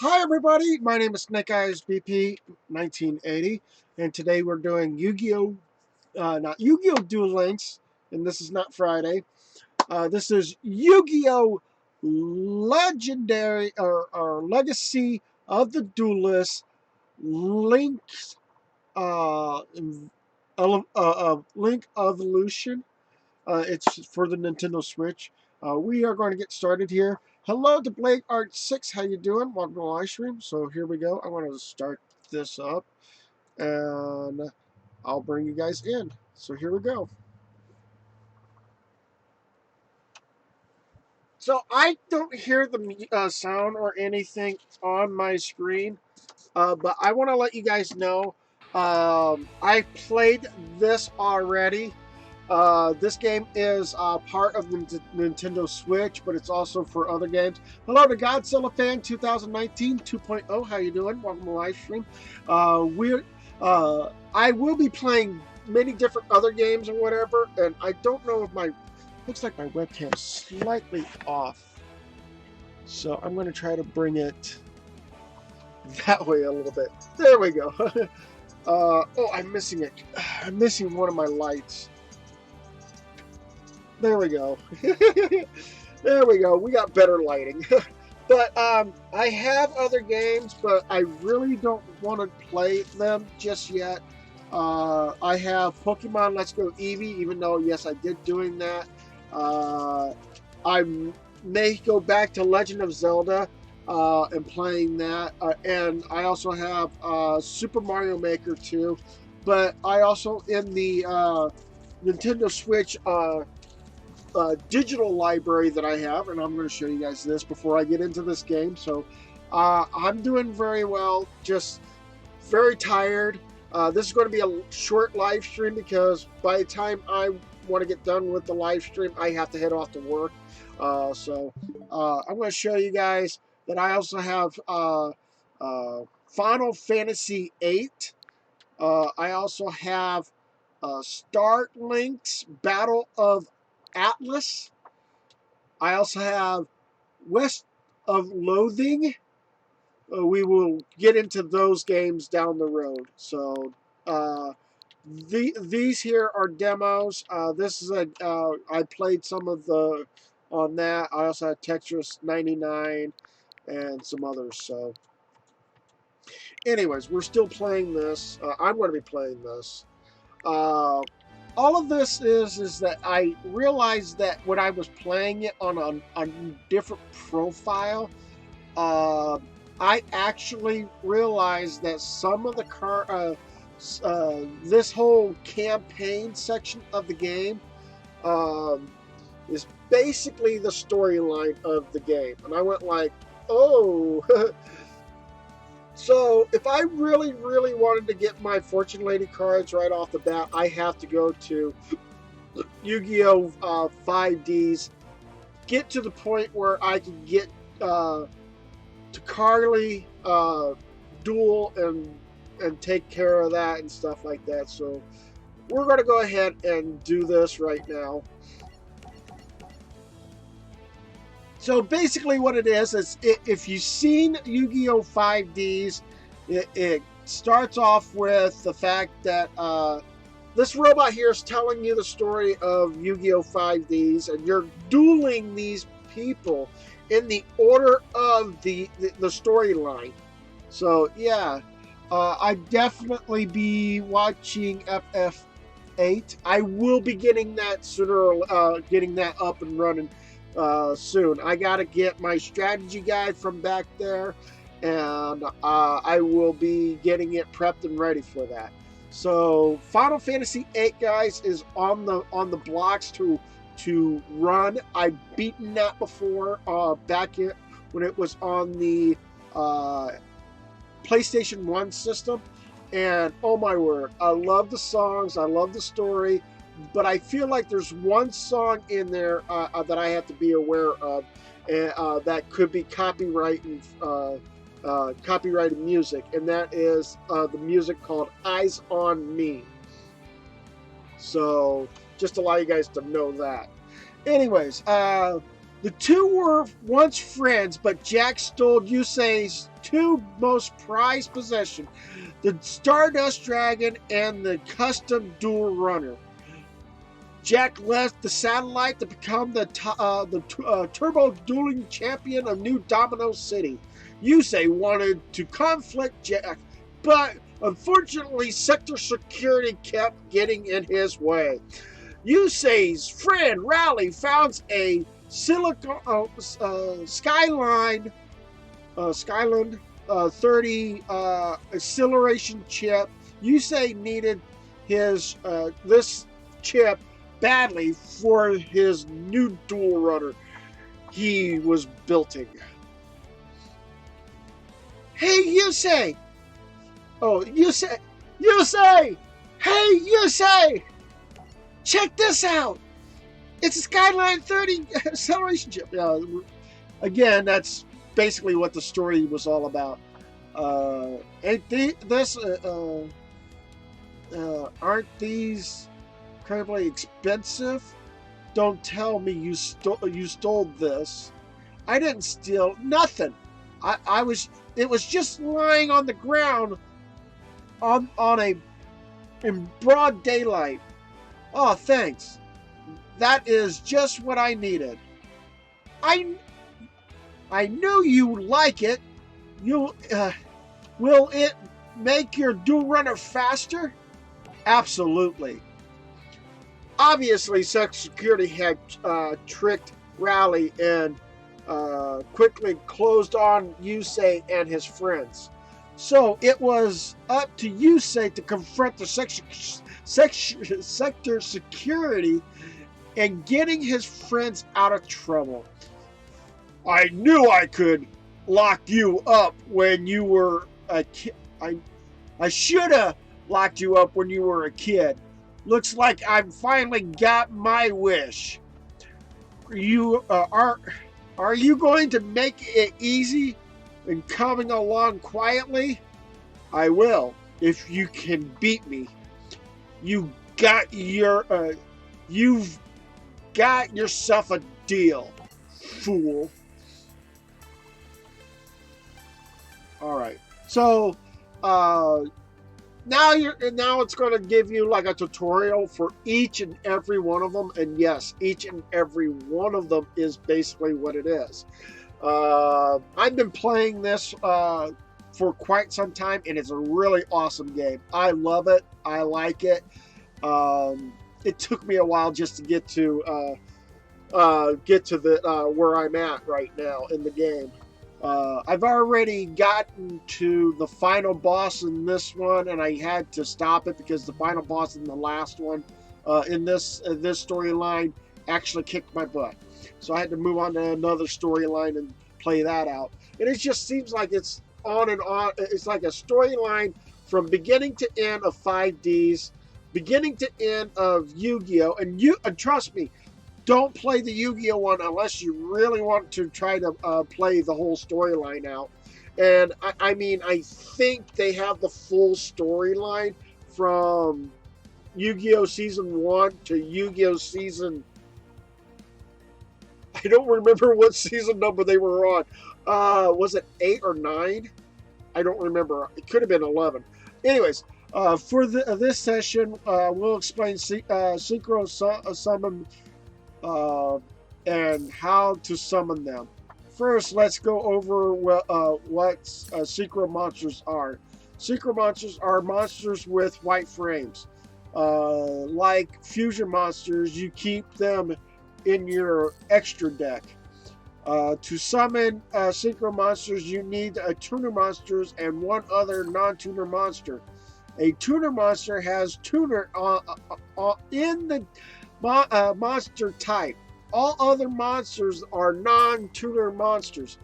Hi everybody, my name is Snake Eyes BP 1980, and today we're doing Yu-Gi-Oh! Not Yu-Gi-Oh! Duel Links, and this is not Friday. This is Yu-Gi-Oh! Legendary or Legacy of the Duelist Links Link Evolution. It's for the Nintendo Switch. We are going to get started here. Hello to Blake Art 6. How you doing? Welcome to the live stream. So here we go. I want to start this up, and I'll bring you guys in. So here we go. So I don't hear the sound or anything on my screen, but I want to let you guys know I played this already. This game is part of the Nintendo Switch, but it's also for other games. Hello to Godzilla Fan 2019 2.0. How you doing? Welcome to the live stream. I will be playing many different other games or whatever, and I don't know if looks like my webcam's slightly off. So I'm going to try to bring it that way a little bit. There we go. Oh, I'm missing it. I'm missing one of my lights. There we go. There we go. We got better lighting. But I have other games, but I really don't want to play them just yet. I have Pokemon Let's Go Eevee, even though, yes, I did doing that. I may go back to Legend of Zelda and playing that. And I also have Super Mario Maker 2. But I also, in the Nintendo Switch digital library that I have, and I'm going to show you guys this before I get into this game. So I'm doing very well, just very tired. This is going to be a short live stream because by the time I want to get done with the live stream, I have to head off to work. So I'm going to show you guys that I also have Final Fantasy VIII. I also have Star Link's Battle of Atlas. I also have West of Loathing. We will get into those games down the road. So these here are demos. This is I played some of the on that. I also had Tetris 99 and some others. So anyways, we're still playing this. I'm going to be playing this. All of this is that I realized that when I was playing it on a different profile, I actually realized that some of the this whole campaign section of the game is basically the storyline of the game, and I went like, oh. So, if I really, really wanted to get my Fortune Lady cards right off the bat, I have to go to Yu-Gi-Oh! 5Ds, get to the point where I can get to Carly Duel and take care of that and stuff like that. So, we're going to go ahead and do this right now. So basically what it is if you've seen Yu-Gi-Oh! 5Ds, it starts off with the fact that this robot here is telling you the story of Yu-Gi-Oh! 5Ds, and you're dueling these people in the order of the storyline. So yeah, I definitely be watching FF8. I will be getting that sooner, getting that up and running soon. I gotta get my strategy guide from back there, and I will be getting it prepped and ready for that. So Final Fantasy VIII, guys, is on the blocks to run. I've beaten that before back when it was on the PlayStation 1 system, and oh my word, I love the songs, I love the story. But I feel like there's one song in there that I have to be aware of, that could be copyrighted music, and that is the music called "Eyes on Me." So just to allow you guys to know that. Anyways, The two were once friends, but Jack stole Yusei's two most prized possessions, the Stardust Dragon and the custom Duel Runner. Jack left the satellite to become the turbo dueling champion of New Domino City. Yusei wanted to conflict Jack, but unfortunately sector security kept getting in his way. Yusei's friend Rally found a Skyline 30 acceleration chip. Yusei needed his this chip badly for his new Duel Runner he was building. Hey, Yusei! Oh, Yusei! Yusei! Hey, Yusei! Check this out! It's a Skyline 30 acceleration chip. Again, that's basically what the story was all about. Aren't these incredibly expensive? Don't tell me you stole this. I didn't steal nothing. It was just lying on the ground in broad daylight. Oh, thanks. That is just what I needed. I knew you like it. Will it make your Duel Runner faster? Absolutely. Obviously, security had tricked Rally and quickly closed on Yusei and his friends. So it was up to Yusei to confront the sector security and getting his friends out of trouble. I knew I could lock you up when you were a kid. I should have locked you up when you were a kid. Looks like I've finally got my wish. You are you going to make it easy and coming along quietly? I will, if you can beat me. You've got yourself a deal, fool. All right. So now it's going to give you like a tutorial for each and every one of them, and yes, each and every one of them is basically what it is. I've been playing this for quite some time, and it's a really awesome game. I love it. I like it. It took me a while just to get to the where I'm at right now in the game. I've already gotten to the final boss in this one, and I had to stop it because the final boss in the last one in this storyline actually kicked my butt. So I had to move on to another storyline and play that out. And it just seems like it's on and on. It's like a storyline from beginning to end of 5Ds, beginning to end of Yu-Gi-Oh! And trust me, don't play the Yu-Gi-Oh! One unless you really want to try to play the whole storyline out. And I mean, I think they have the full storyline from Yu-Gi-Oh! Season 1 to Yu-Gi-Oh! Season... I don't remember what season number they were on. Was it 8 or 9? I don't remember. It could have been 11. Anyways, for this session, we'll explain Synchro Summon and how to summon them. First, let's go over what Synchro monsters are. Synchro monsters are monsters with white frames. Like fusion monsters, you keep them in your extra deck. To summon Synchro monsters, you need tuner monsters and one other non-tuner monster. A tuner monster has tuner in the monster type. All other monsters are non-tuner monsters.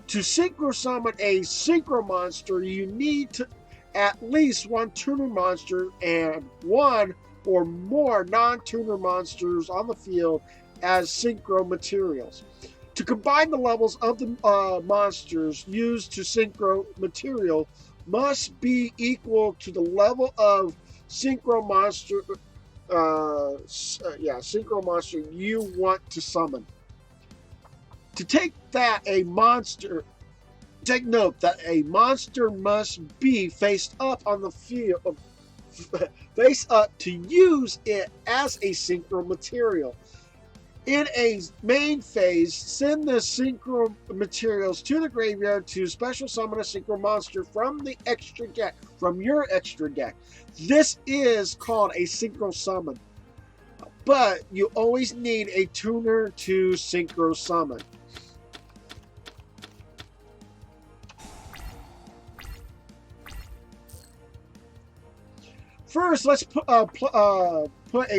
To synchro summon a synchro monster, you need to at least one tuner monster and one or more non-tuner monsters on the field as synchro materials. To combine the levels of the monsters used to synchro material must be equal to the level of synchro monster synchro monster you want to summon. To take that, a monster. Take note that a monster must be face up on the field, face up to use it as a synchro material. In a main phase, send the synchro materials to the graveyard to special summon a synchro monster from the extra deck, from your extra deck. This is called a synchro summon, but you always need a tuner to synchro summon. First, let's put a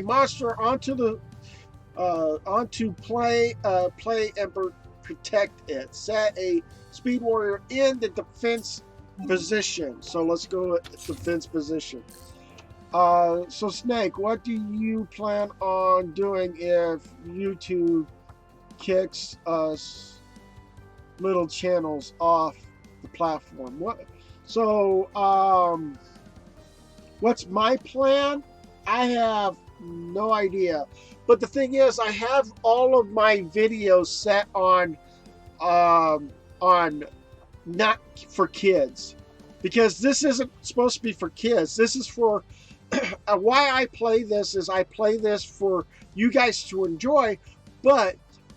monster onto play and protect it. Set a speed warrior in the defense position. So let's go at defense position. So Snake, what do you plan on doing if YouTube kicks us little channels off the platform? What's my plan? I have no idea. But the thing is, I have all of my videos set on not for kids, because this isn't supposed to be for kids. This is for why I play this is I play this for you guys to enjoy, but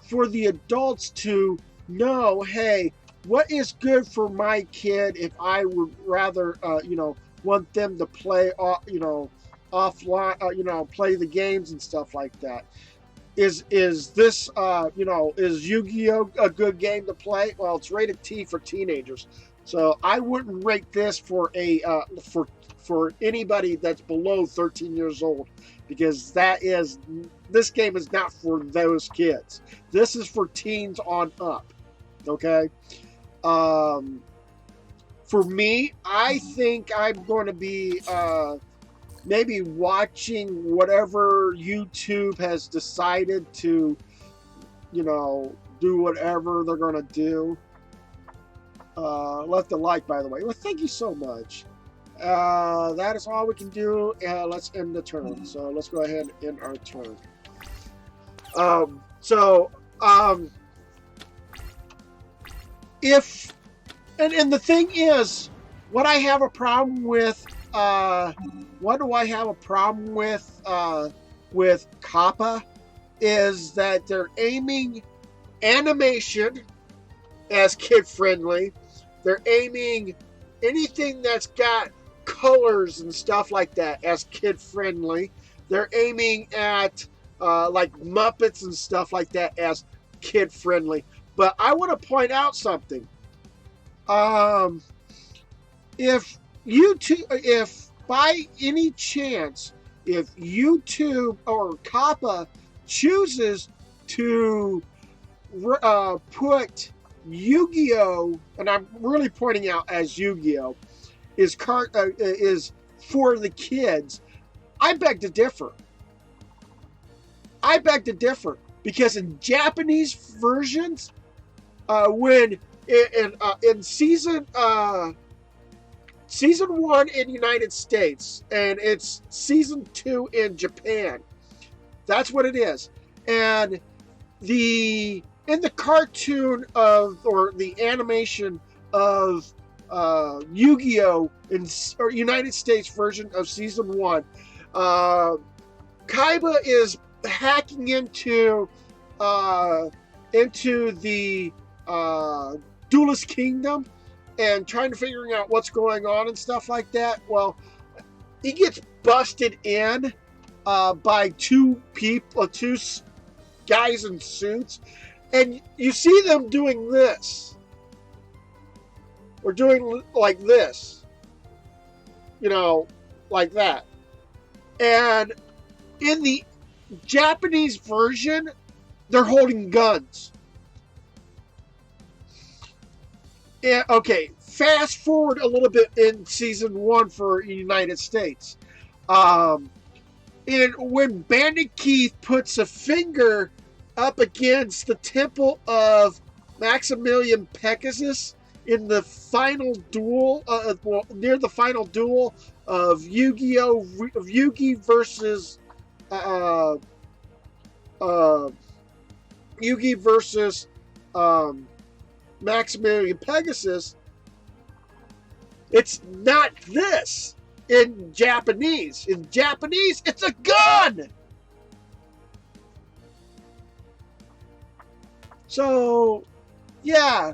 for the adults to know, hey, what is good for my kid if I would rather want them to play offline, play the games and stuff like that. Is this is Yu-Gi-Oh a good game to play? Well, it's rated T for teenagers, so I wouldn't rate this for for anybody that's below 13 years old, because this game is not for those kids. This is for teens on up. Okay. For me, I think I'm going to be maybe watching whatever YouTube has decided to, do whatever they're going to do. Left a like, by the way. Well, thank you so much. That is all we can do. Let's end the turn. So let's go ahead and end our turn. And the thing is, what I have a problem with, what do I have a problem with Kappa, is that they're aiming animation as kid-friendly. They're aiming anything that's got colors and stuff like that as kid-friendly. They're aiming at like Muppets and stuff like that as kid-friendly. But I want to point out something. If by any chance, if YouTube or Kappa chooses to put Yu-Gi-Oh, and I'm really pointing out as Yu-Gi-Oh, is for the kids, I beg to differ. Because in Japanese versions, when in season 1 in United States, and it's season 2 in Japan. That's what it is. And in the cartoon or the animation of Yu-Gi-Oh! Or United States version of season 1, Kaiba is hacking into the Duelist Kingdom and trying to figure out what's going on and stuff like that. Well, he gets busted in by two guys in suits, and you see them doing this, or doing like this, like that. And in the Japanese version, they're holding guns. Yeah, okay, fast forward a little bit in season 1 for United States. And when Bandit Keith puts a finger up against the temple of Maximilian Pegasus in the final duel, near the final duel of Yu-Gi-Oh! Yugi versus Maximilian Pegasus, it's not this in Japanese. In Japanese, it's a gun! So, yeah,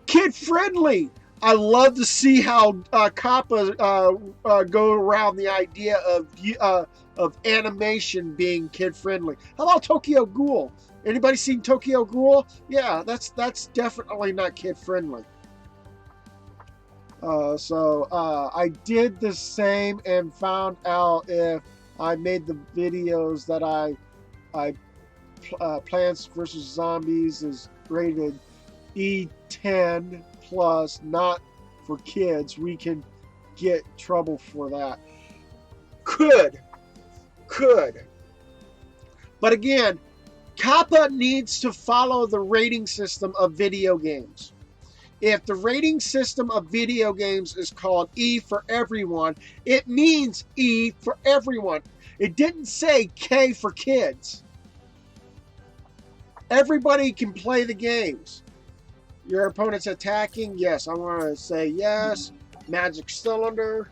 kid-friendly. I love to see how Kappa go around the idea of animation being kid-friendly. How about Tokyo Ghoul? Anybody seen Tokyo Ghoul? Yeah, that's definitely not kid-friendly. So I did the same and found out if I made the videos that Plants vs. Zombies is rated E10 plus, not for kids, we can get trouble for that. Could. But again, Kappa needs to follow the rating system of video games. If the rating system of video games is called E for everyone, it means E for everyone. It didn't say K for kids. Everybody can play the games. Your opponent's attacking? Yes, I want to say yes. Magic cylinder.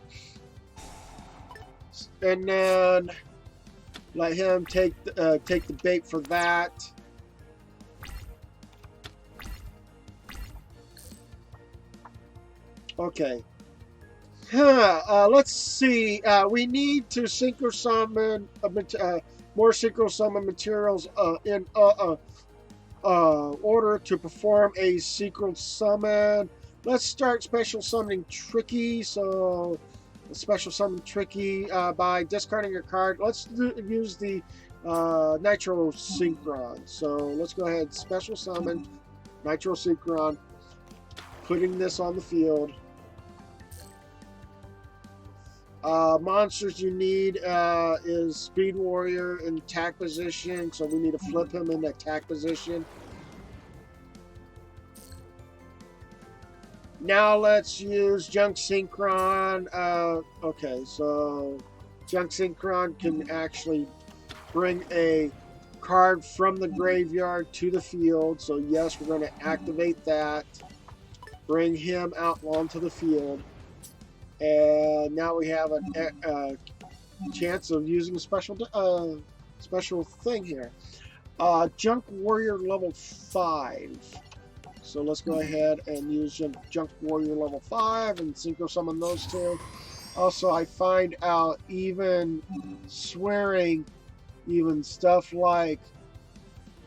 And then let him take the bait for that. Okay. Let's see. We need to synchro summon more synchro summon materials in order to perform a synchro summon. Let's start special summoning Tricky. So, special summon Tricky by discarding your card. Let's use the Nitro Synchron. So let's go ahead, special summon Nitro Synchron. Putting this on the field. Monsters you need is Speed Warrior in attack position, so we need to flip him in attack position. Now let's use Junk Synchron. Okay, so Junk Synchron can actually bring a card from the graveyard to the field. So yes, we're going to activate that. Bring him out onto the field. And now we have a chance of using a special thing here. Junk Warrior level 5. So let's go ahead and use Junk Warrior level 5 and synchro summon those two. Also, I find out even swearing, even stuff like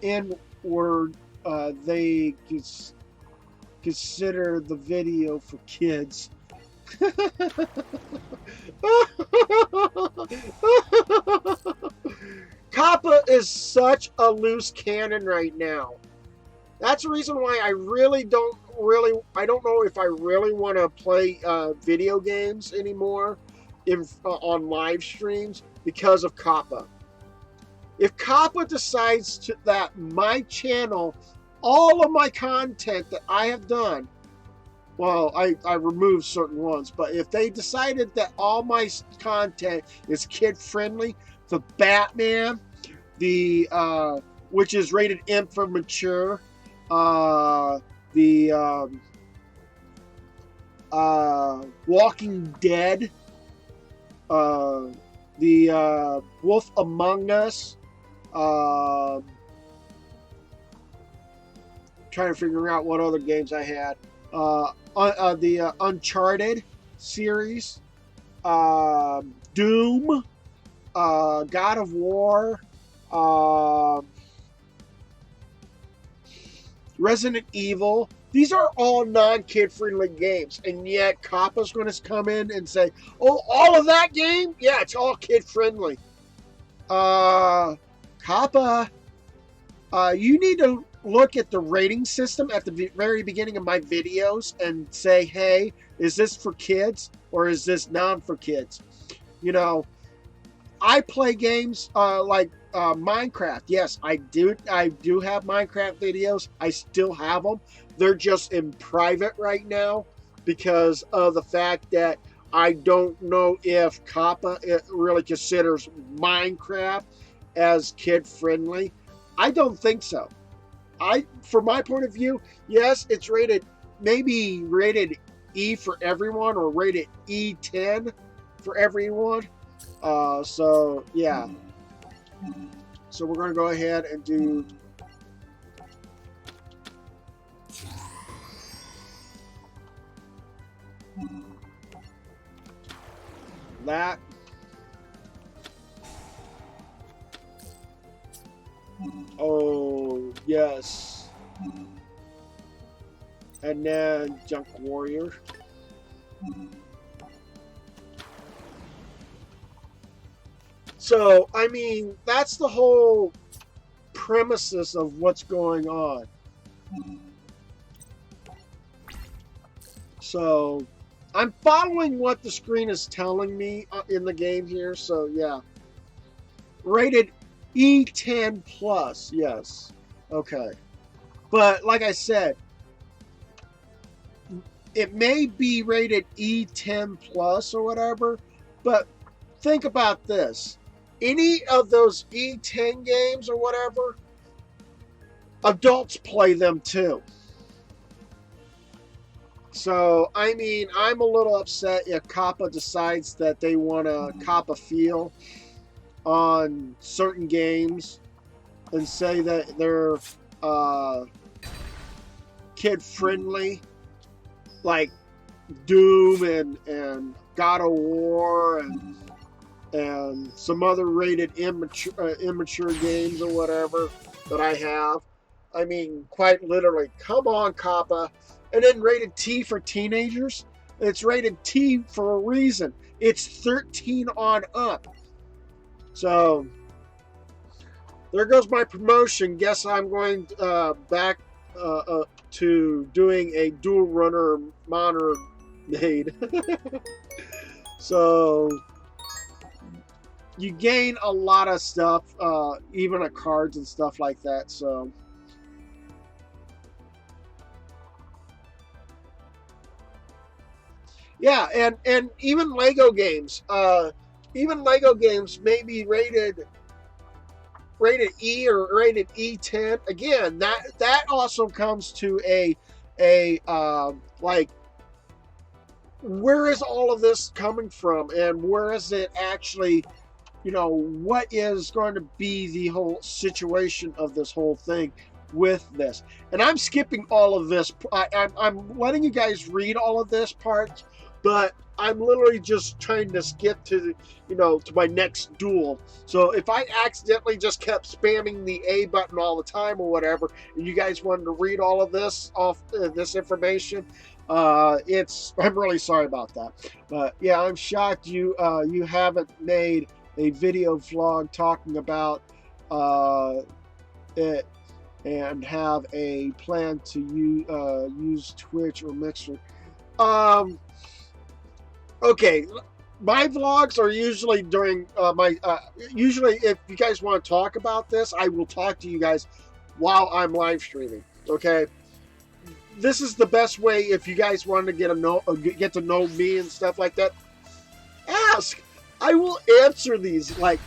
N-word, they consider the video for kids. Kappa is such a loose cannon right now. That's the reason why I don't know if I really want to play video games anymore on live streams because of Kappa. If Kappa decides that my channel, all of my content that I have done, well, I removed certain ones, but if they decided that all my content is kid-friendly, the Batman, the which is rated M for mature, the Walking Dead, the Wolf Among Us, trying to figure out what other games I had. The Uncharted series, Doom, God of War, Resident Evil. These are all non-kid friendly games, and yet Kappa's going to come in and say, "Oh, all of that game? Yeah, it's all kid friendly." Kappa, you need to look at the rating system at the very beginning of my videos and say, hey, is this for kids or is this non for kids? You know, I play games like Minecraft. Yes, I do have Minecraft videos. I still have them. They're just in private right now because of the fact that I don't know if Kappa really considers Minecraft as kid friendly. I don't think so. from my point of view, yes, it's rated, maybe rated E for everyone or rated E10 for everyone. So yeah. So we're going to go ahead and do that. Oh, yes. And then Junk Warrior. So, I mean, that's the whole premises of what's going on. So, I'm following what the screen is telling me in the game here. So, yeah. Rated E10 plus, yes. Okay. But, like I said, it may be rated E10 plus or whatever, but think about this. Any of those E10 games or whatever, adults play them too. So, I mean, I'm a little upset if Kappa decides that they want to cop a feel on certain games and say that they're kid friendly, like Doom and God of War and some other rated immature games or whatever that I have. I mean, quite literally, come on, Kappa. And then rated T for teenagers. It's rated T for a reason. It's 13 on up. So there goes my promotion. Guess I'm going back to doing a dual runner monitor made. So you gain a lot of stuff, even cards and stuff like that. So yeah, and even Lego games, may be rated E or rated E10. Again, that also comes to a like, where is all of this coming from, and where is it actually? What is going to be the whole situation of this whole thing with this? And I'm skipping all of this. I'm letting you guys read all of this part, but I'm literally just trying to skip to to my next duel. So if I accidentally just kept spamming the A button all the time or whatever, and you guys wanted to read all of this off this information, I'm really sorry about that. But yeah, I'm shocked you haven't made a video vlog talking about it and have a plan to use Twitch or Mixer. Okay, my vlogs are usually during usually if you guys want to talk about this, I will talk to you guys while I'm live streaming. Okay, this is the best way if you guys want to get to know me and stuff like that. Ask. I will answer these like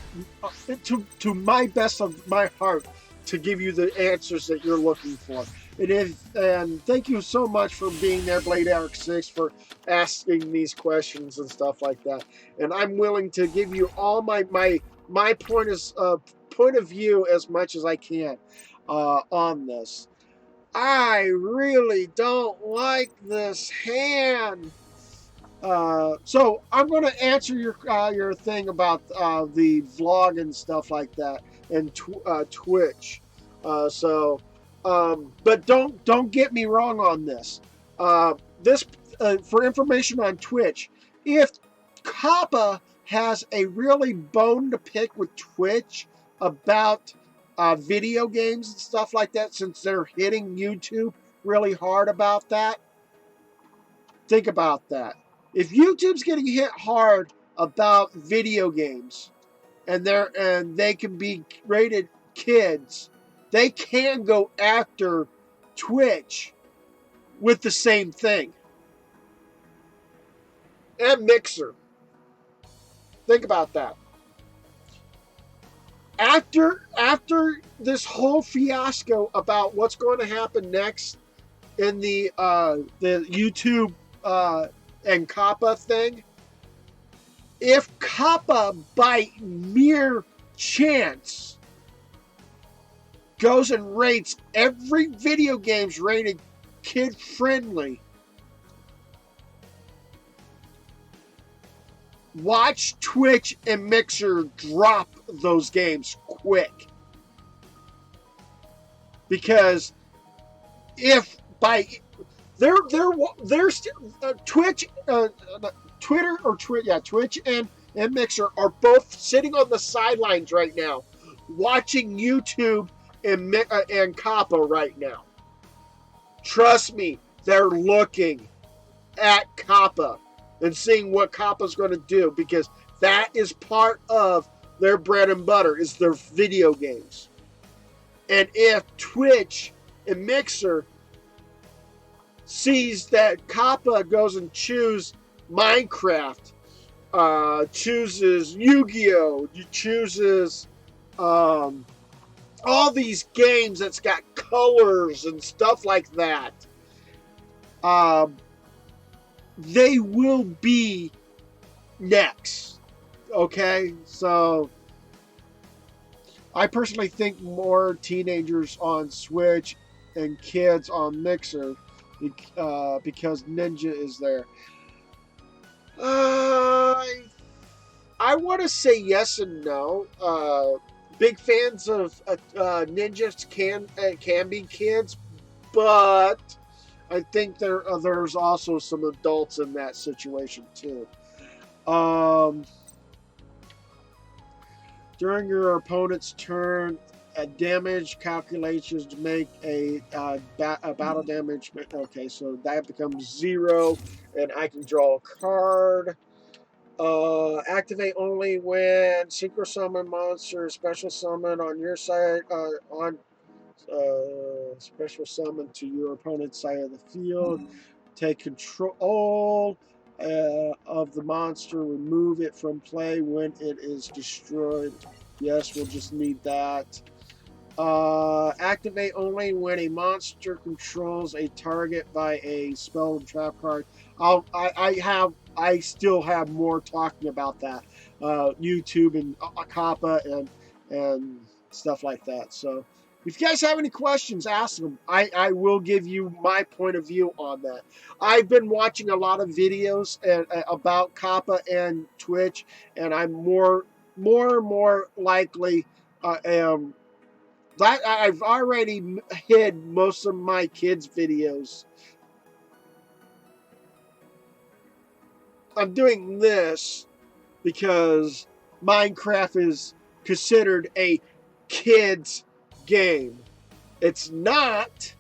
to my best of my heart to give you the answers that you're looking for. And thank you so much for being there, Blade Eric 6, for asking these questions and stuff like that. And I'm willing to give you all my point of view as much as I can on this. I really don't like this hand. So I'm going to answer your thing about the vlog and stuff like that, and Twitch. But don't get me wrong on this. This for information on Twitch. If Kappa has a really bone to pick with Twitch about video games and stuff like that, since they're hitting YouTube really hard about that, think about that. If YouTube's getting hit hard about video games and they can be rated kids, they can go after Twitch with the same thing. And Mixer. Think about that. After this whole fiasco about what's going to happen next in the YouTube and Kappa thing, if Kappa by mere chance goes and rates every video games rated kid friendly, watch Twitch and Mixer drop those games quick. Because if by they're Twitch, Twitter or Twitch and Mixer are both sitting on the sidelines right now, watching YouTube and Kappa right now. Trust me, they're looking at Kappa and seeing what Kappa's going to do, because that is part of their bread and butter, is their video games. And if Twitch and Mixer sees that Kappa goes and chooses Minecraft, chooses Yu-Gi-Oh, chooses all these games that's got colors and stuff like that, they will be next. Okay, so I personally think more teenagers on Switch and kids on Mixer, because Ninja is there. I want to say yes and no. Big fans of Ninjas can be kids, but I think there's also some adults in that situation too. During your opponent's turn, damage calculations to make a battle damage. Okay, so that becomes 0, and I can draw a card. Activate only when synchro summon monster, special summon on your side, special summon to your opponent's side of the field. Take control of the monster, remove it from play when it is destroyed. Yes, we'll just need that. Activate only when a monster controls a target by a spell and trap card. I still have more talking about that. YouTube and Kappa and stuff like that. So if you guys have any questions, ask them. I will give you my point of view on that. I've been watching a lot of videos about Kappa and Twitch, and I'm more and more likely I've already hid most of my kids' videos. I'm doing this because Minecraft is considered a kid's game. It's not,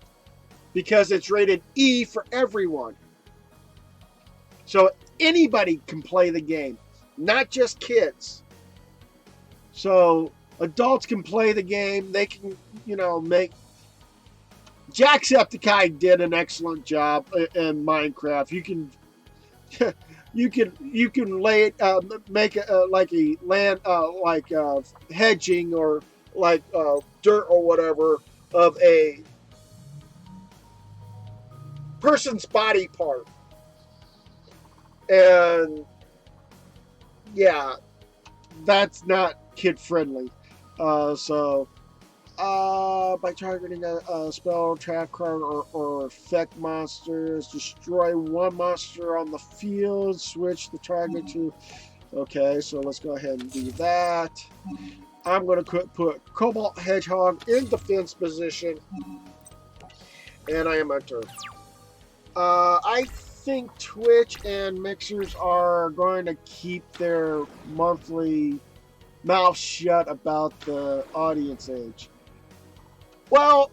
because it's rated E for everyone. So anybody can play the game, not just kids. So adults can play the game. They can, make. Jacksepticeye did an excellent job in Minecraft. You can lay it, make like a land, hedging or like dirt or whatever of a person's body part, and yeah, that's not kid friendly. By targeting a spell, trap card, or effect monsters, destroy one monster on the field, switch the target to... Okay, so let's go ahead and do that. I'm going to put Cobalt Hedgehog in defense position, and I am enter. I think Twitch and Mixers are going to keep their monthly mouth shut about the audience age. Well,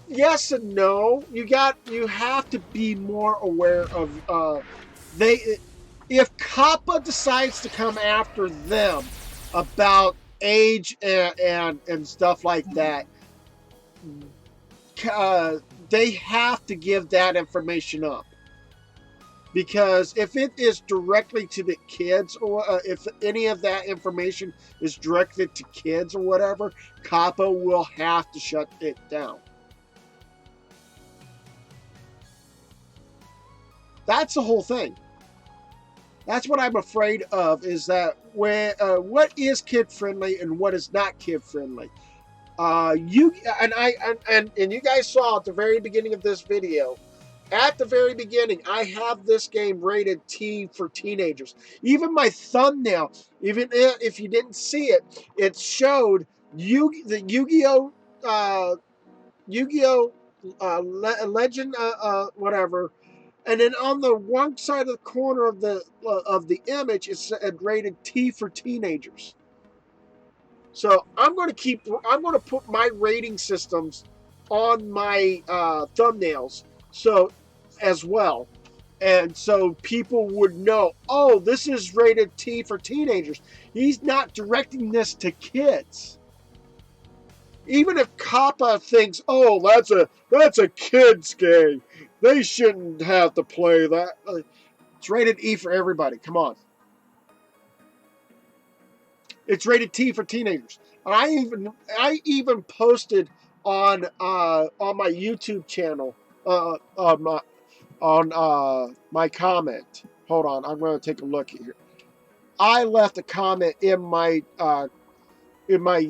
yes and no. You have to be more aware of if Kappa decides to come after them about age and stuff like that, they have to give that information up. Because if it is directly to the kids, or if any of that information is directed to kids or whatever, COPPA will have to shut it down. That's the whole thing. That's what I'm afraid of, is that what is kid friendly and what is not kid friendly. You and you guys saw at the very beginning of this video. At the very beginning, I have this game rated T for teenagers. Even my thumbnail, even if you didn't see it, it showed the Yu-Gi-Oh, Yu-Gi-Oh, Legend, whatever. And then on the one side of the corner of the image, it said rated T for teenagers. So I'm going to put my rating systems on my thumbnails, so as well, and so people would know, oh, this is rated T for teenagers. He's not directing this to kids. Even if COPPA thinks, oh, that's a kids game, they shouldn't have to play that. It's rated E for everybody. Come on. It's rated T for teenagers. I even posted on my YouTube channel on my comment. Hold on, I'm going to take a look here. I left a comment in my my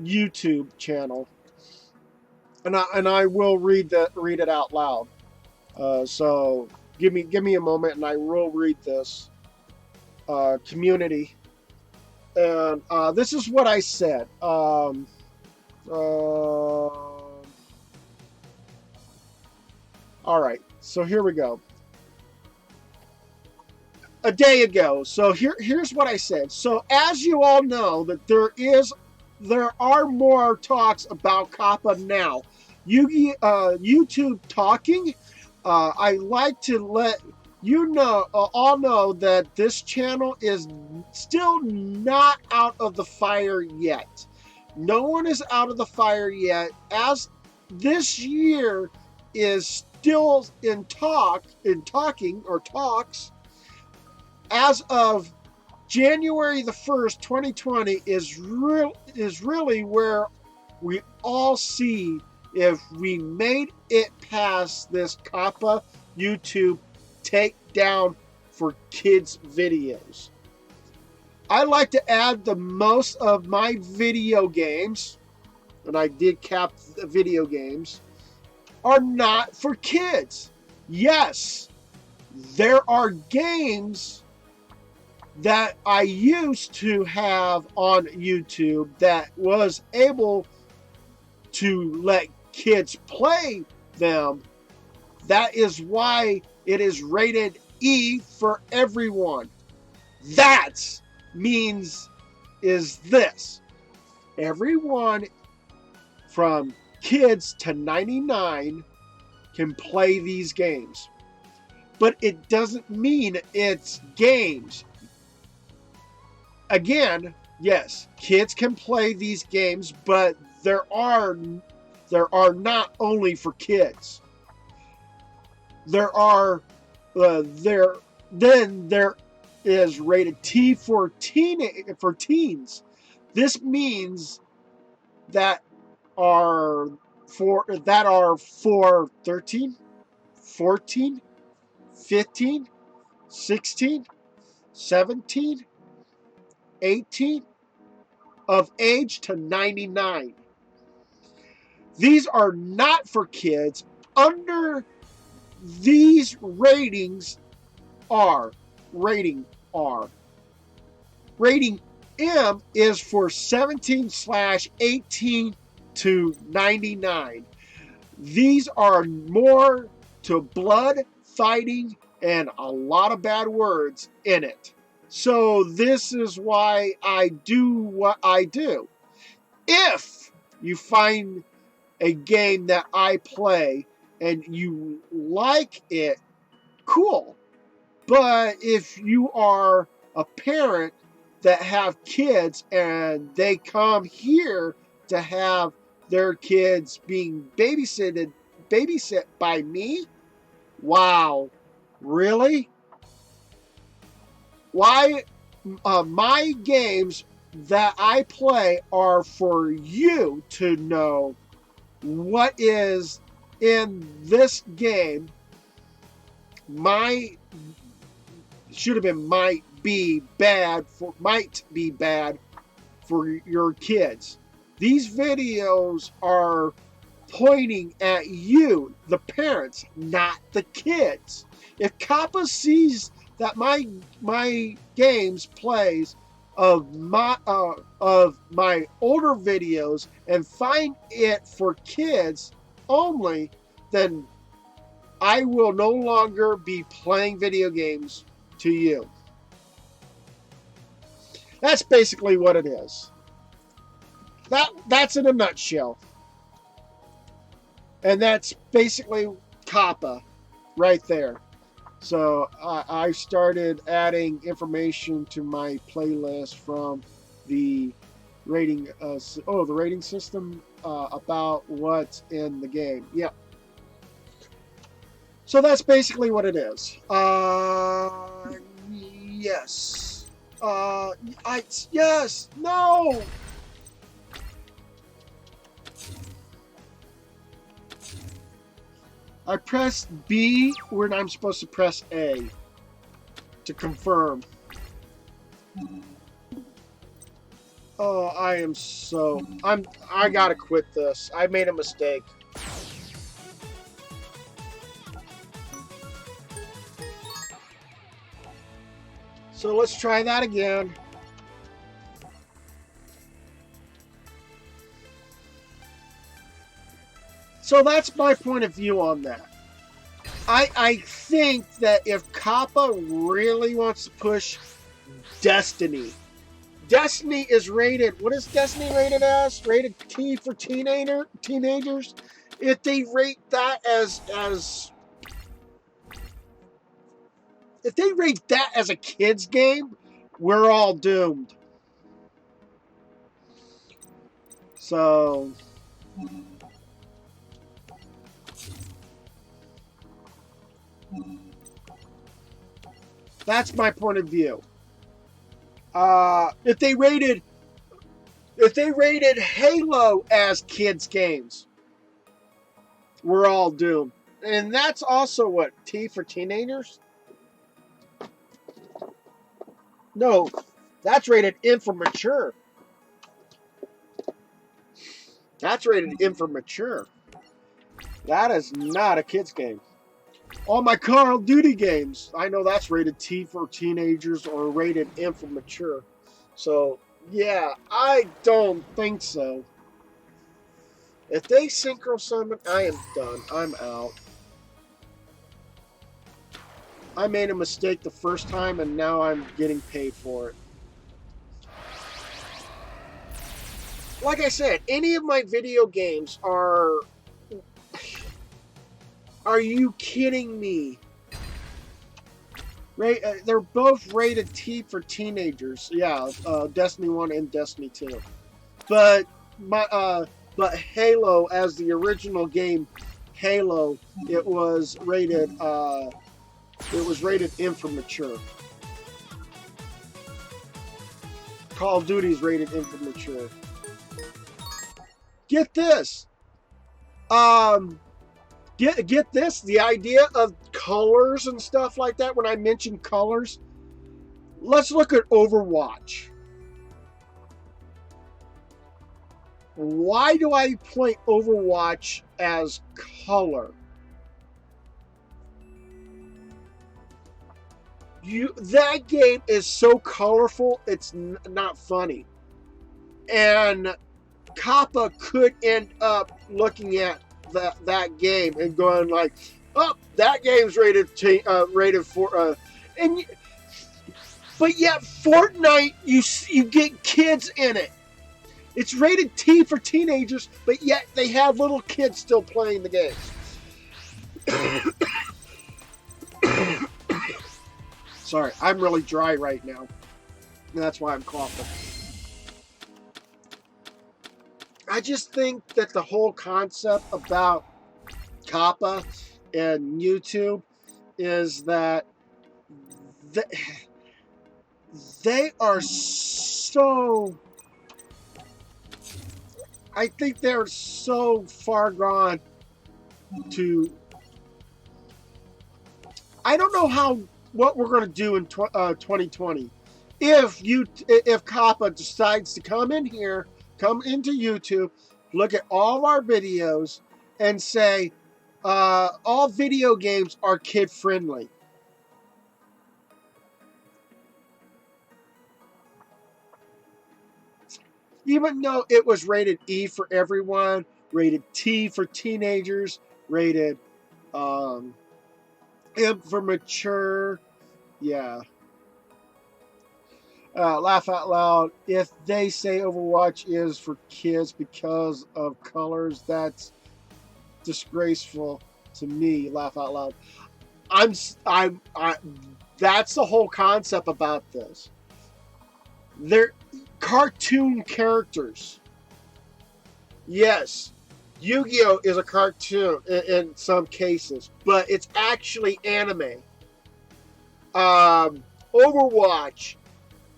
YouTube channel, and I will read it out loud. So give me a moment, and I will read this. Community. And this is what I said. All right, so here we go. A day ago. So here's what I said. So as you all know, that there are more talks about COPPA now. YouTube talking. I like to let you know, all know, that this channel is still not out of the fire yet. No one is out of the fire yet, as this year is still in talking or talks. As of January the 1st, 2020 is really where we all see if we made it past this COPPA YouTube takedown for kids videos. I like to add the most of my video games, and I did cap the video games, are not for kids. Yes, there are games that I used to have on YouTube that was able to let kids play them. That is why it is rated E for everyone. That means is this: everyone from kids to 99 can play these games. But it doesn't mean it's games. Again, yes, kids can play these games, but there are not only for kids. There is rated T for teens. This means that are for 13, 14, 15, 16, 17, 18, of age to 99. These are not for kids. Under these ratings are rating R. Rating M is for 17/18 to 99. These are more to blood, fighting, and a lot of bad words in it. So this is why I do what I do. If you find a game that I play and you like it, cool. But if you are a parent that have kids and they come here to have their kids being babysit by me, wow, Really? Why? My games that I play are for you to know what is in this game. Might be bad for your kids. These videos are pointing at you, the parents, not the kids. If Kappa sees that my games plays of my older videos and find it for kids only, then I will no longer be playing video games to you. That's basically what it is. That's in a nutshell. And that's basically Kappa right there. So I started adding information to my playlist from the rating the rating system about what's in the game. Yeah. So that's basically what it is. Yes. Yes. No. I pressed B when I'm supposed to press A to confirm. Oh, I gotta quit this. I made a mistake. So let's try that again. So that's my point of view on that. I think that if Kappa really wants to push Destiny is rated, what is Destiny rated as? Rated T for teenagers. If they rate that as if they rate that as a kid's game, we're all doomed. So that's my point of view. If they rated Halo as kids games, we're all doomed. And that's also what, T for teenagers? No, that's rated M for mature. That's rated M for mature. That is not a kid's game. All my Call of Duty games, I know that's rated T for teenagers or rated M for mature. So, yeah, I don't think so. If they synchro summon, I am done. I'm out. I made a mistake the first time and now I'm getting paid for it. Like I said, any of my video games are... Are you kidding me? They're both rated T for teenagers. Yeah, Destiny 1 and Destiny 2. But Halo, as the original game, Halo, it was rated M for mature. Call of Duty is rated M for mature. Get this. Get this, the idea of colors and stuff like that. When I mention colors, let's look at Overwatch. Why do I play Overwatch as color? That game is so colorful, it's not funny. And Kappa could end up looking at that game and going like, oh, that game's rated for but yet Fortnite, you get kids in it. It's rated T for teenagers, but yet they have little kids still playing the game. Sorry, I'm really dry right now. And that's why I'm coughing. I just think that the whole concept about Kappa and YouTube is that they are so... I think they're so far gone to... I don't know what we're going to do in 2020. If Kappa decides to come into YouTube, look at all of our videos, and say all video games are kid friendly. Even though it was rated E for everyone, rated T for teenagers, rated M for mature, yeah. Laugh out loud. If they say Overwatch is for kids because of colors, that's disgraceful to me. Laugh out loud. That's the whole concept about this. They're cartoon characters. Yes, Yu-Gi-Oh is a cartoon in some cases, but it's actually anime. Overwatch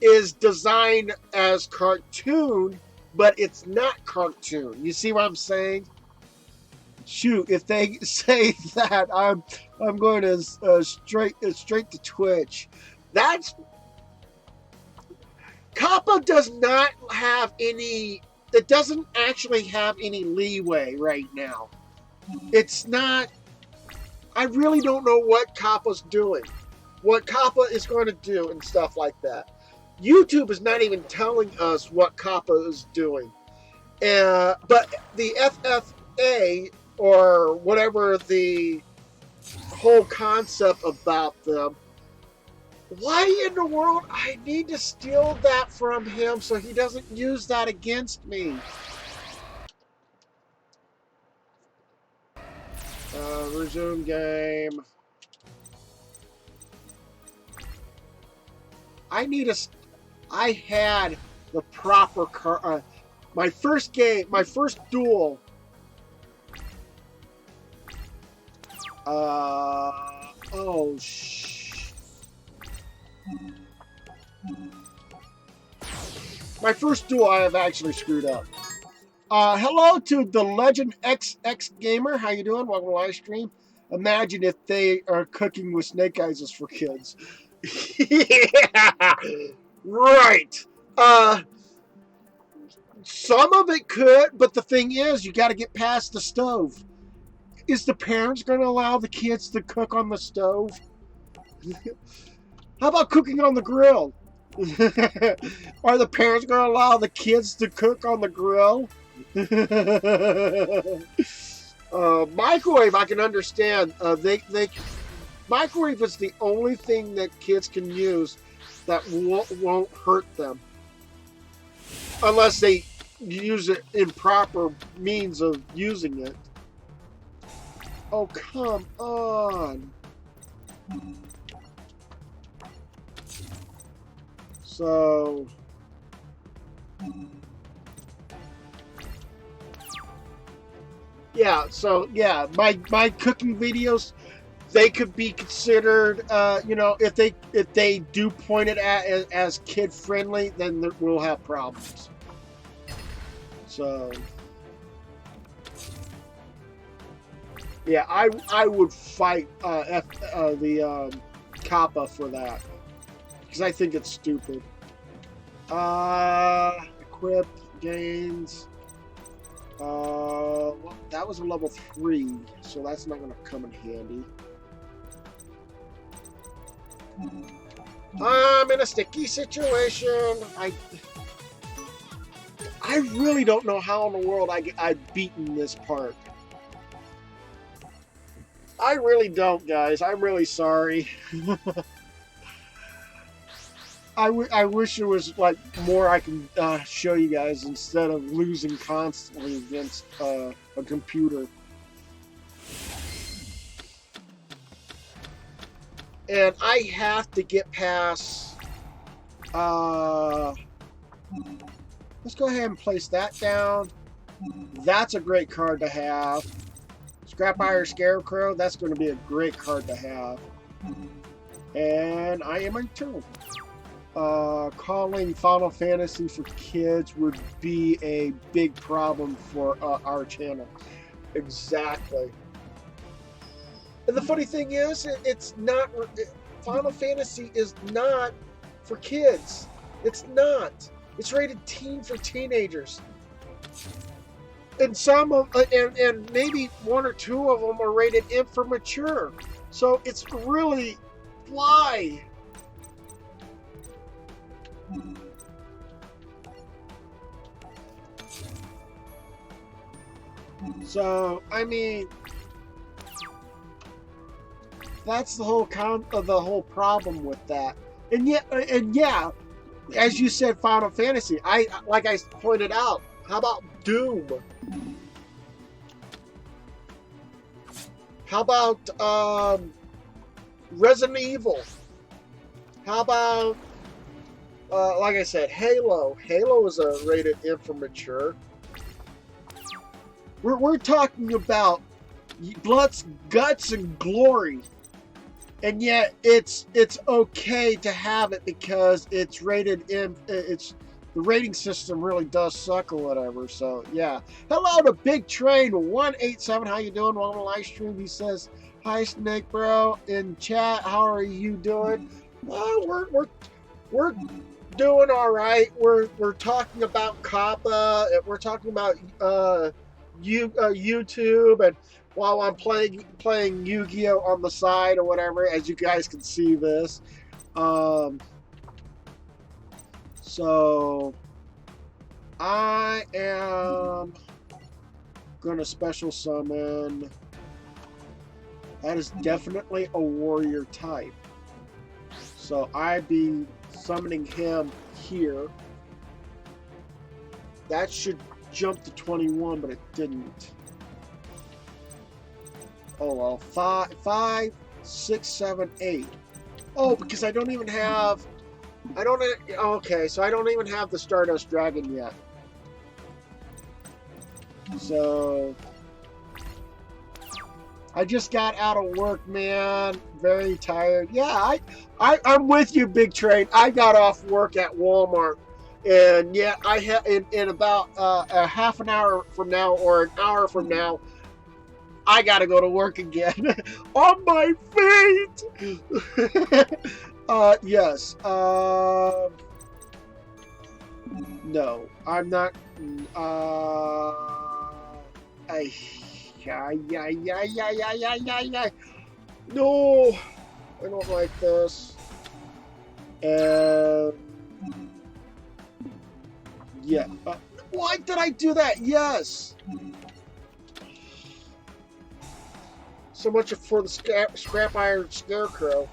is designed as cartoon, but it's not cartoon. You see what I'm saying? Shoot, if they say that, I'm going to straight to Twitch. That's... Kappa does not have any... It doesn't actually have any leeway right now. It's not... I really don't know what Kappa's doing. What Kappa is going to do and stuff like that. YouTube is not even telling us what Kappa is doing. But the FFA, or whatever the whole concept about them, why in the world I need to steal that from him so he doesn't use that against me? Resume game. I had the proper car. My first game, my first duel. Oh My first duel I have actually screwed up. Hello to the Legend XX Gamer. How you doing? Welcome to live stream. Imagine if they are cooking with snake eyes is for kids. Yeah, right. Some of it could, but the thing is, you got to get past the stove. Is the parents going to allow the kids to cook on the stove? How about cooking on the grill? Are the parents going to allow the kids to cook on the grill? Microwave, I can understand. Microwave is the only thing that kids can use that won't hurt them, unless they use it in proper means of using it. Oh, come on. So... yeah, so, yeah, my cooking videos, they could be considered, you know, if they do point it at as kid-friendly, then we'll have problems. So... yeah, I would fight the Kappa for that, because I think it's stupid. Equip gains. Well, that was a level 3, so that's not going to come in handy. I'm in a sticky situation. I really don't know how in the world I've beaten this part. I really don't, guys. I'm really sorry. I wish there was like more I can show you guys instead of losing constantly against a computer. And I have to get past... let's go ahead and place that down. That's a great card to have. Scrap Iron Scarecrow, that's going to be a great card to have. And I am in turn. Calling Final Fantasy for kids would be a big problem for our channel. Exactly. And the funny thing is, it's not. Final Fantasy is not for kids. It's not. It's rated teen for teenagers. And some of, and maybe one or two of them are rated M for mature. So it's really why. So I mean, that's the whole the whole problem with that. And yeah, as you said, Final Fantasy. Like I pointed out. How about Doom? How about Resident Evil? How about like I said, Halo? Halo is a rated M for mature. We're talking about blood, guts, and glory, and yet it's okay to have it because it's rated M. It's the rating system really does suck or whatever. So yeah. Hello to Big Train 187. How you doing? Welcome to live stream. He says, "Hi Snake Bro." In chat, how are you doing? We're doing all right. We're talking about Kappa. We're talking about YouTube, and while I'm playing Yu-Gi-Oh on the side or whatever, as you guys can see this. So I am gonna special summon. That is definitely a warrior type. So I'd be summoning him here. That should jump to 21, but it didn't. Oh well, 5, 6, 7, 8. Oh, because I don't even have. Okay, so I don't even have the Stardust Dragon yet. So I just got out of work, man. Very tired. Yeah, I'm with you, Big Train. I got off work at Walmart, and yeah, I have in about a half an hour from now or an hour from now, I gotta go to work again. On my feet. Yes. No, I'm not. No, I don't like this. Yeah. Why did I do that? Yes. So much for the scrap iron scarecrow.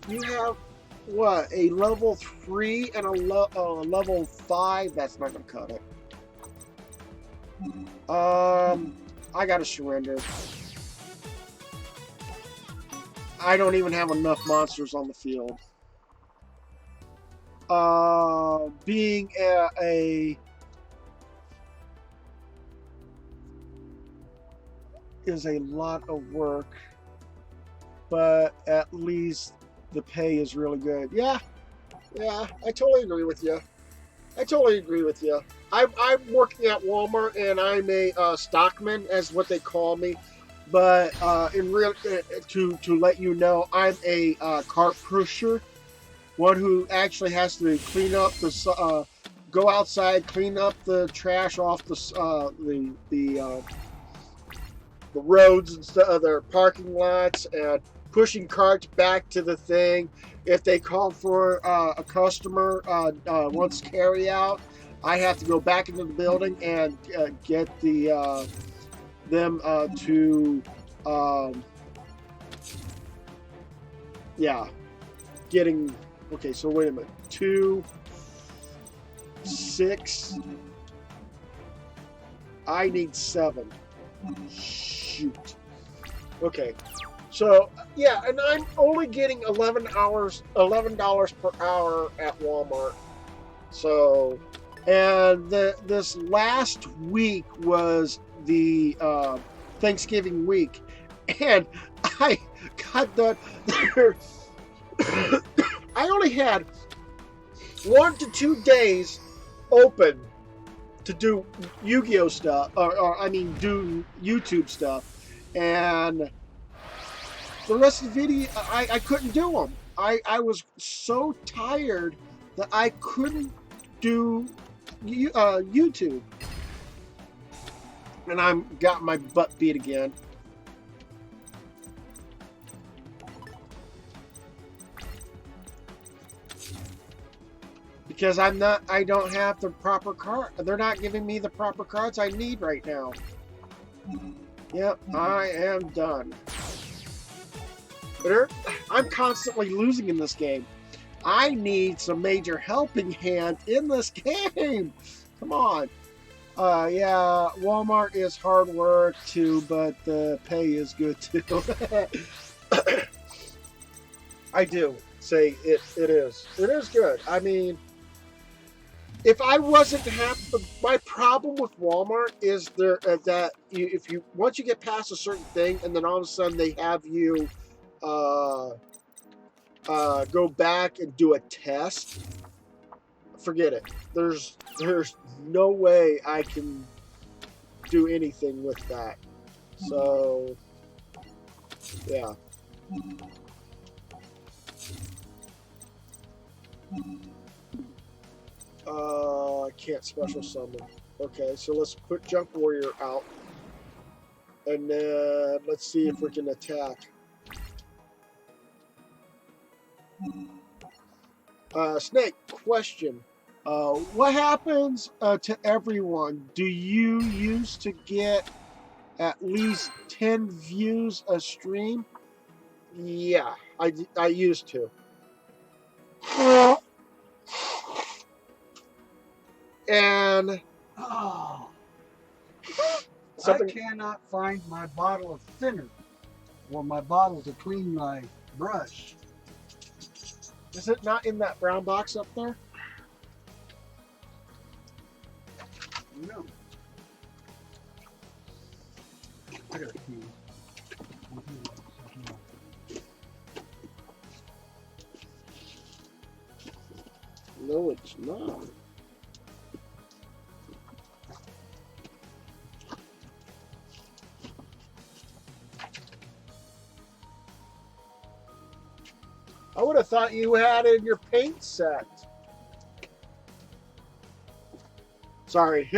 You have what? A level 3 and a level 5. That's not gonna cut it. I gotta surrender. I don't even have enough monsters on the field. Being a is a lot of work, but at least the pay is really good. Yeah, I totally agree with you. I'm working at Walmart, and I'm a stockman, as what they call me. But in real, to let you know, I'm a cart pusher, one who actually has to clean up the go outside, clean up the trash off the roads and stuff, their parking lots, and pushing carts back to the thing. If they call for a customer wants carry out, I have to go back into the building and get them to getting. Okay, so wait a minute. 2, 6. I need 7. Shoot. Okay. So yeah, and I'm only getting $11 per hour at Walmart. So, and this last week was the Thanksgiving week, and I got done there. I only had 1 to 2 days open to do Yu-Gi-Oh stuff, or I mean, do YouTube stuff, and the rest of the video, I couldn't do them. I was so tired that I couldn't do YouTube, and I'm got my butt beat again. Because I don't have the proper card. They're not giving me the proper cards I need right now. Yep, I am done. But I'm constantly losing in this game. I need some major helping hand in this game. Come on. Yeah, Walmart is hard work too, but the pay is good too. I do say it is. It is good. I mean, if I wasn't happy, my problem with Walmart is that if you once you get past a certain thing, and then all of a sudden they have you go back and do a test, forget it. There's no way I can do anything with that. So yeah. I can't special summon. Okay, so let's put Junk Warrior out. And then let's see if we can attack. Snake, question. What happens to everyone? Do you used to get at least 10 views a stream? Yeah, I used to. And I cannot find my bottle of thinner or my bottle to clean my brush. Is it not in that brown box up there? No. I got a key. No, it's not. I would have thought you had it in your paint set. Sorry.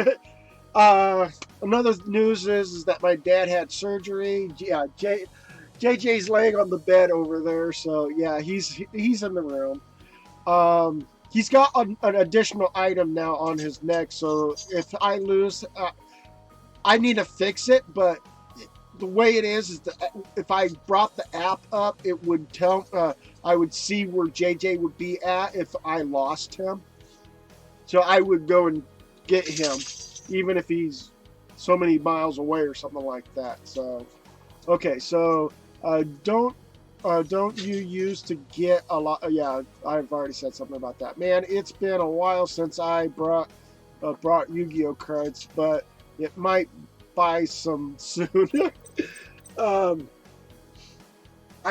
Another news is that my dad had surgery. Yeah, JJ's laying on the bed over there, so yeah, he's in the room. He's got an additional item now on his neck, so if I lose, I need to fix it, but the way it is that if I brought the app up, it would tell, I would see where JJ would be at if I lost him. So I would go and get him, even if he's so many miles away or something like that. So, okay, so don't you used to get a lot? Yeah, I've already said something about that. Man, it's been a while since I brought Yu-Gi-Oh cards, but it might buy some soon. I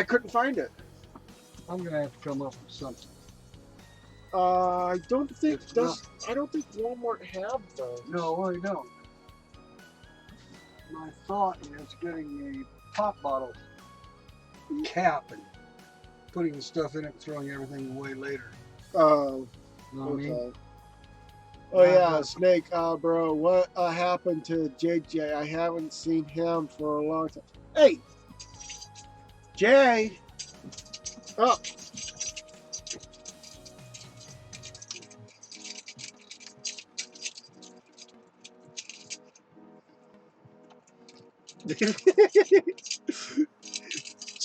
couldn't find it. I'm gonna have to come up with something. I don't think Walmart have those. No, I don't. My thought is getting a pop bottle cap and putting the stuff in it and throwing everything away later. Oh, you know what okay. I mean? Oh yeah, Snake, bro, what happened to JJ? I haven't seen him for a long time. Hey, Jay, up.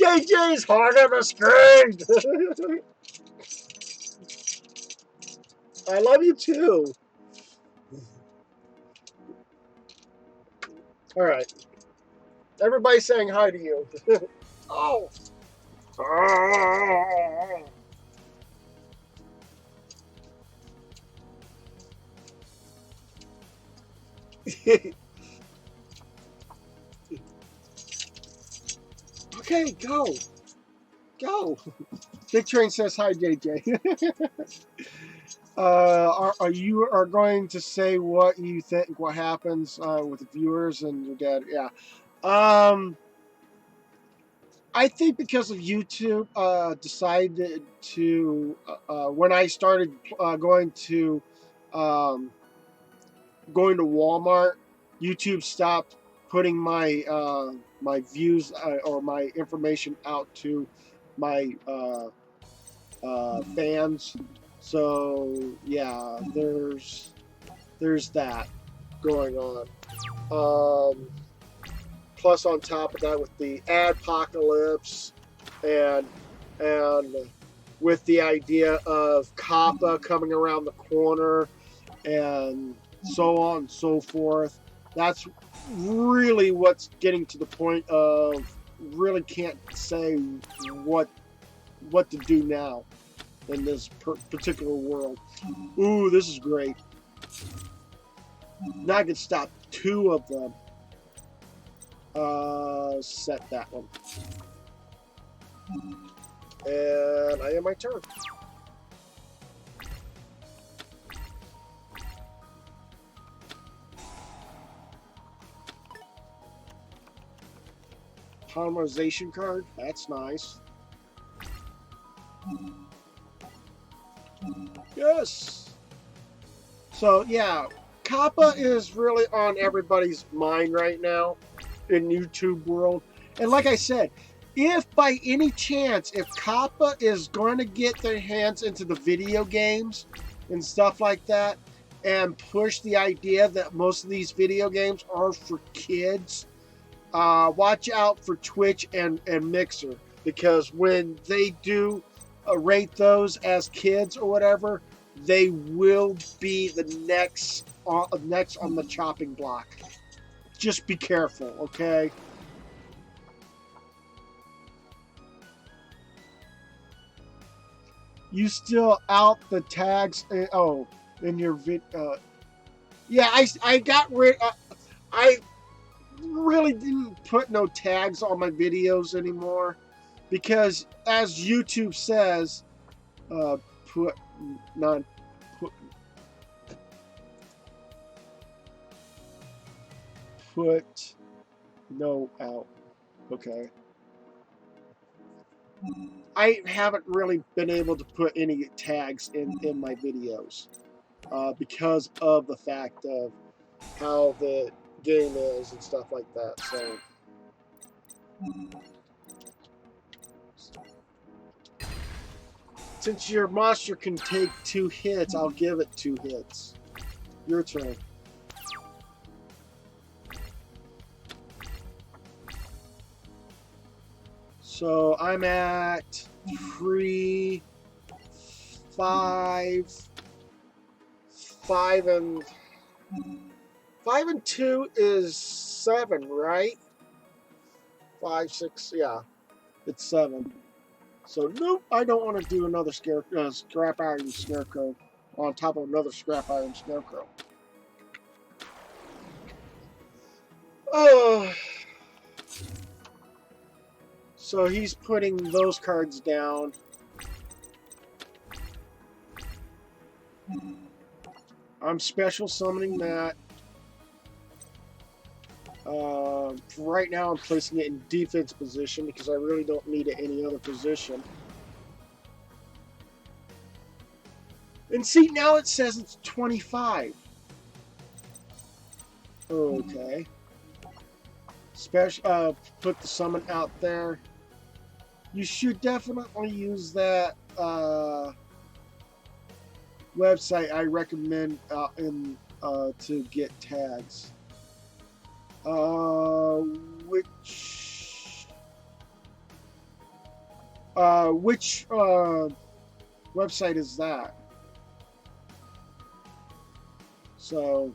JJ's hard on the screen. I love you too. All right. Everybody's saying hi to you. Oh. Okay, go. Go. Big Train says hi, JJ. Are you going to say what you think? What happens with the viewers and your dad? Yeah. I think because of YouTube, decided to when I started um, going to Walmart, YouTube stopped putting my views or my information out to my fans. So yeah, there's that going on. Um, Plus, on top of that, with the adpocalypse and and with the idea of Kappa coming around the corner and so on and so forth, that's really what's getting to the point of really can't say what to do now in this particular world. Ooh, this is great. Now I can stop 2 of them. Set that one. And I have my turn. Polymerization card. That's nice. Yes. So, yeah. Kappa is really on everybody's mind right now in YouTube world. And like I said, if by any chance, if Kappa is going to get their hands into the video games and stuff like that, and push the idea that most of these video games are for kids, watch out for Twitch and Mixer, because when they do rate those as kids or whatever, they will be the next on the chopping block. Just be careful, okay? You still out the tags? In your vid. Yeah, I got rid. I really didn't put no tags on my videos anymore because, as YouTube says, put non put no out. Okay. I haven't really been able to put any tags in my videos because of the fact of how the game is and stuff like that. So since your monster can take 2 hits, I'll give it 2 hits. Your turn. So I'm at 3, 5, 5 and 2 is 7, right? 5, 6, yeah, it's 7. So nope, I don't want to do another scrap iron scarecrow on top of another scrap iron scarecrow. Oh. So he's putting those cards down. I'm special summoning that. Right now I'm placing it in defense position because I really don't need it any other position. And see, now it says it's 25. Okay. Special, put the summon out there. You should definitely use that website I recommend to get tags. Which website is that? So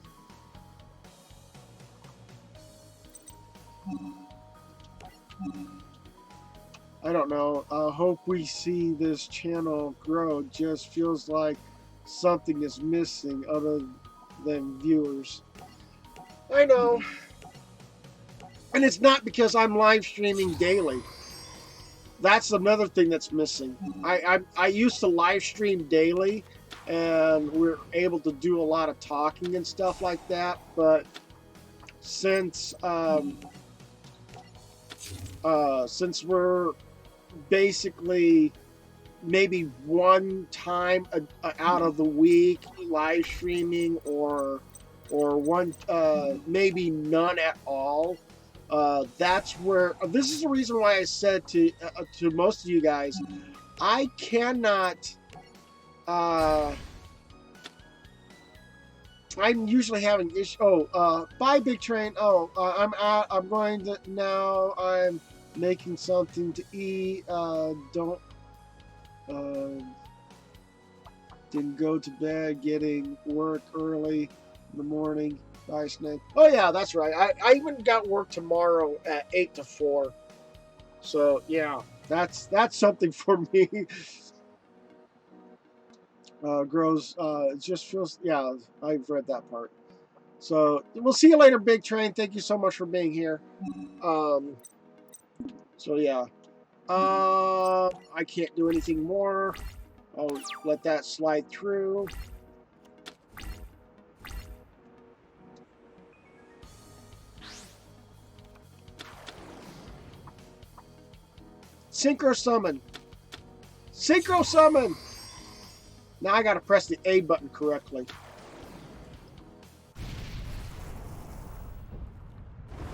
I don't know. I hope we see this channel grow. It just feels like something is missing other than viewers. I know. And it's not because I'm live streaming daily. that's another thing that's missing. I used to live stream daily, and we're able to do a lot of talking and stuff like that. But since we're basically maybe one time out of the week live streaming, or one maybe none at all. That's where this is the reason why I said to most of you guys, I cannot. I'm usually having issues. Oh, bye, Big Train. Oh, I'm out. I'm going to now. I'm making something to eat. Don't. Didn't go to bed. Getting work early in the morning. Bye, Snake. Oh yeah, that's right. I even got work tomorrow at 8 to 4. So yeah, that's something for me. Grows. It just feels. Yeah, I've read that part. So we'll see you later, Big Train. Thank you so much for being here. So yeah. I can't do anything more. I'll let that slide through. Synchro summon. Synchro summon. Now I gotta press the A button correctly.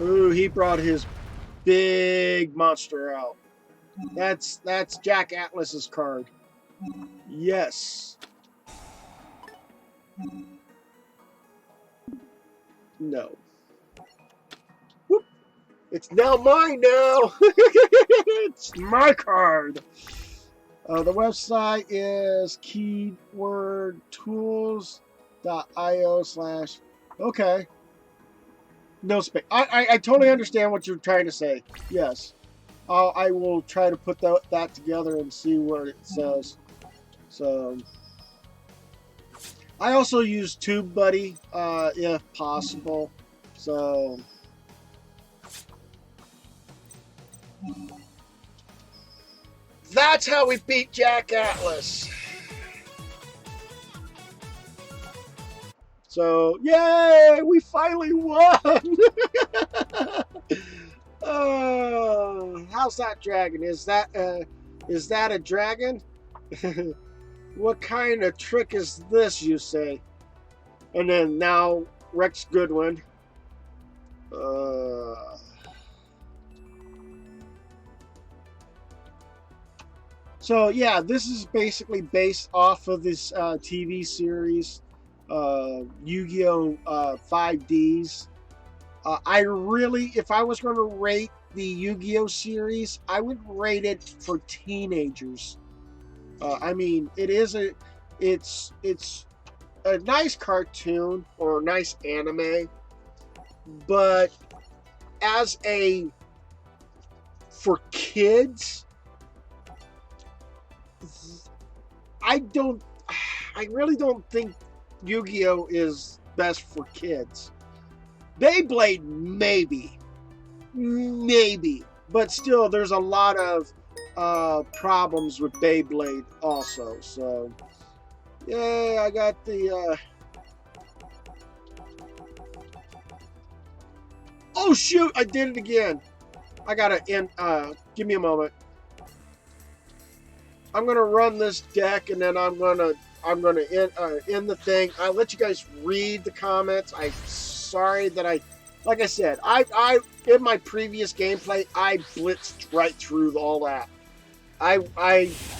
Ooh, he brought his big monster out. That's Jack Atlas's card. Yes. No. Whoop. It's now mine now. It's my card. The website is keywordtools.io/ okay. No space. I totally understand what you're trying to say. Yes. I will try to put that together and see what it says. So, I also use TubeBuddy if possible. So, that's how we beat Jack Atlas. So, yay! We finally won! Oh, how's that dragon? Is that a dragon? What kind of trick is this, you say? And then now Rex Goodwin. So yeah, this is basically based off of this TV series, Yu-Gi-Oh! 5Ds. If I was going to rate the Yu-Gi-Oh! Series, I would rate it for teenagers. I mean, it's a nice cartoon or a nice anime, but for kids, I really don't think Yu-Gi-Oh! Is best for kids. Beyblade, maybe, but still, there's a lot of problems with Beyblade also. So, yay! I got the. Oh shoot! I did it again. I gotta end. Give me a moment. I'm gonna run this deck, and then I'm gonna end the thing. I'll let you guys read the comments. I'm sorry that like I said, I in my previous gameplay, I blitzed right through all that. I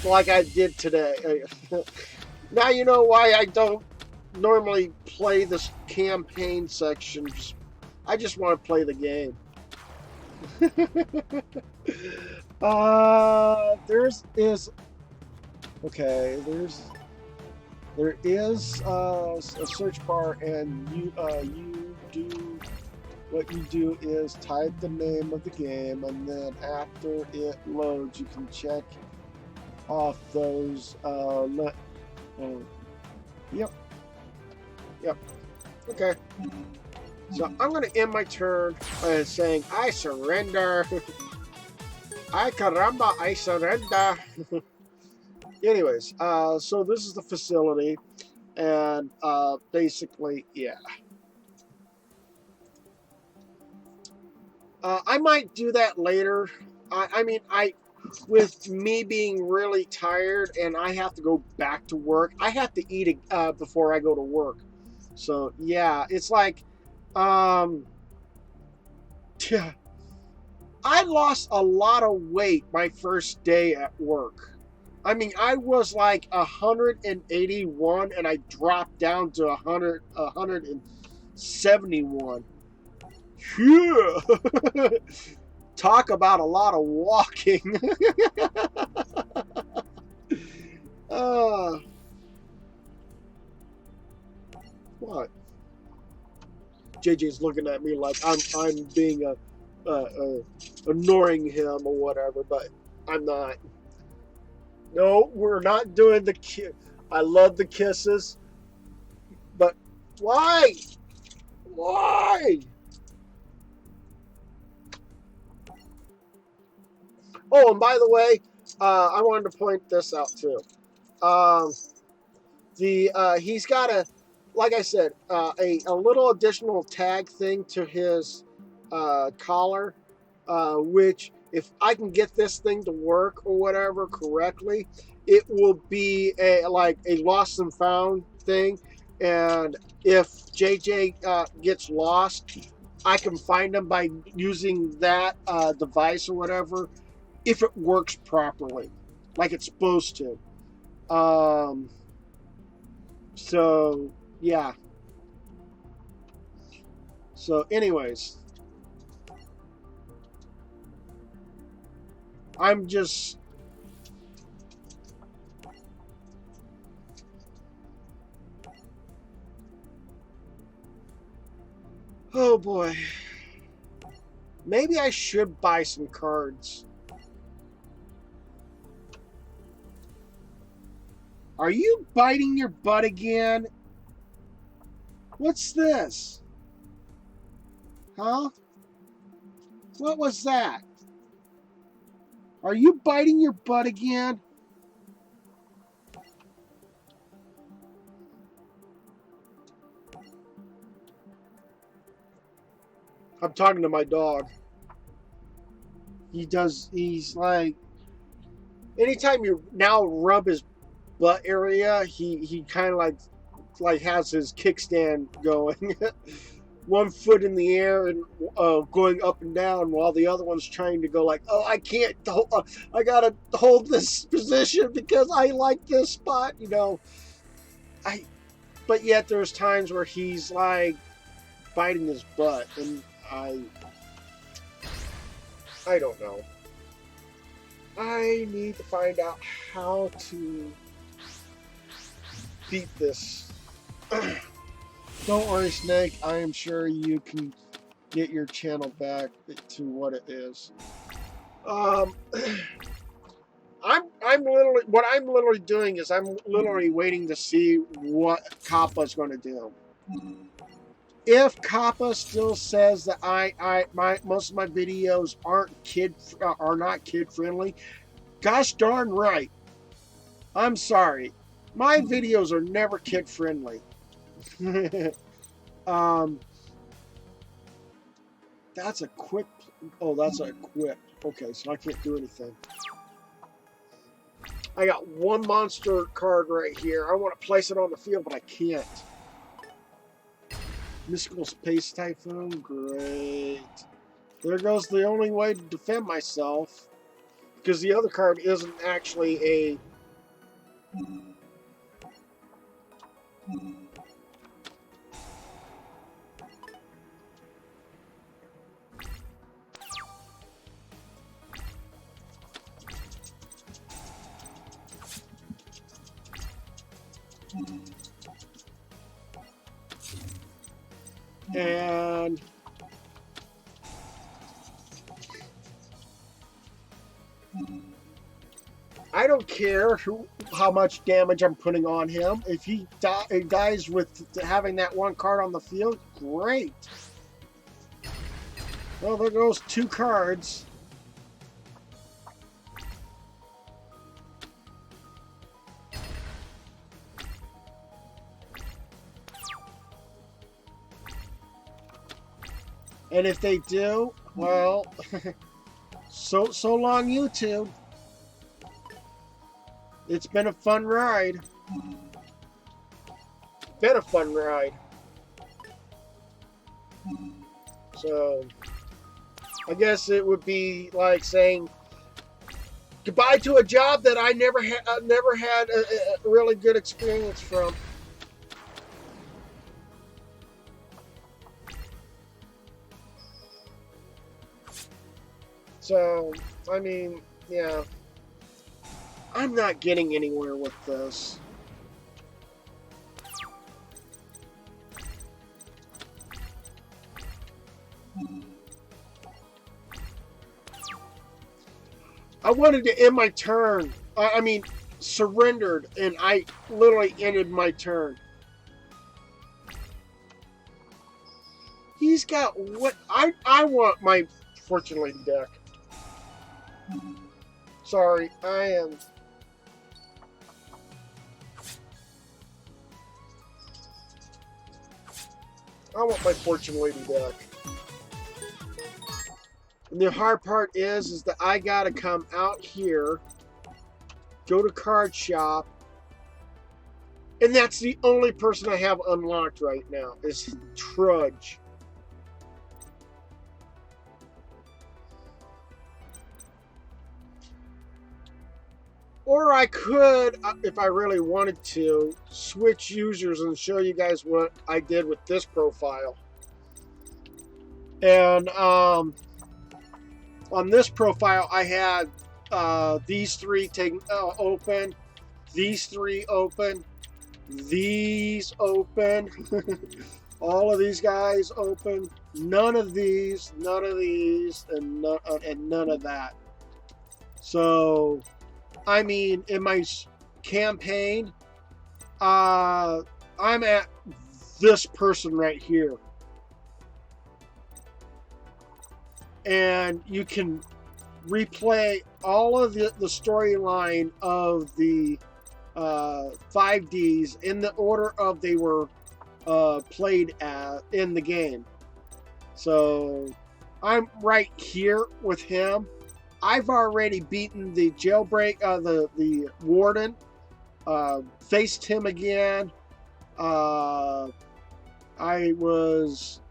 like I did today. Now you know why I don't normally play this campaign section. I just want to play the game. There is a search bar, and you do what you do is type the name of the game, and then after it loads, you can check off those. Yep. Okay. So I'm going to end my turn by saying I surrender. Ay caramba, I surrender. Anyways, so this is the facility, and basically, yeah. I might do that later. I mean, with me being really tired and I have to go back to work, I have to eat before I go to work. So yeah, it's like, um, yeah, I lost a lot of weight my first day at work. I mean, I was like 181 and I dropped down to 171. Yeah. Talk about a lot of walking. uh, what? JJ's looking at me like I'm being ignoring him or whatever, but I'm not. No, we're not doing the kiss. I love the kisses, but why? Why? Oh, and by the way, I wanted to point this out too. Um, he's got a, like I said, a little additional tag thing to his collar, which if I can get this thing to work or whatever correctly, it will be like a lost and found thing. And if JJ gets lost, I can find him by using that device or whatever, if it works properly, like it's supposed to. Um, so yeah. So, anyways, I'm just. Oh boy. Maybe I should buy some cards. Are you biting your butt again? What's this? Huh? What was that? Are you biting your butt again? I'm talking to my dog. He's like, anytime you now rub his butt area, he kind of like has his kickstand going. One foot in the air and going up and down while the other one's trying to go like, oh, I can't, I gotta hold this position because I like this spot, you know. But yet there's times where he's like biting his butt, and I don't know. I need to find out how to beat this. Don't worry, Snake. I am sure you can get your channel back to what it is. I'm literally doing is I'm literally waiting to see what Kappa's going to do. If Kappa still says that most of my videos are not kid friendly, gosh darn right. I'm sorry. My videos are never kid friendly. That's a quick. Oh, that's a equip. Okay, so I can't do anything. I got one monster card right here. I want to place it on the field, but I can't. Mystical Space Typhoon, great. There goes the only way to defend myself, because the other card isn't actually a. And I don't care how much damage I'm putting on him. If he dies with having that one card on the field, great. Well, there goes two cards. And if they do, well, so long, YouTube. It's been a fun ride. Been a fun ride. So, I guess it would be like saying goodbye to a job that I never had a really good experience from. So, I mean, yeah. I'm not getting anywhere with this. I wanted to end my turn. I mean, surrendered, and I literally ended my turn. He's got what I want my Fortune Lady deck. Sorry, I want my Fortune Lady deck. And the hard part is that I gotta come out here, go to card shop, and that's the only person I have unlocked right now is Trudge. Or I could, if I really wanted to, switch users and show you guys what I did with this profile. And on this profile, I had these three open, these three open, these open, all of these guys open, none of these, and none of that. So, I mean, in my campaign, I'm at this person right here. And you can replay all of the storyline of the 5Ds in the order of they were played in the game. So I'm right here with him. I've already beaten the jailbreak, the warden, faced him again. I was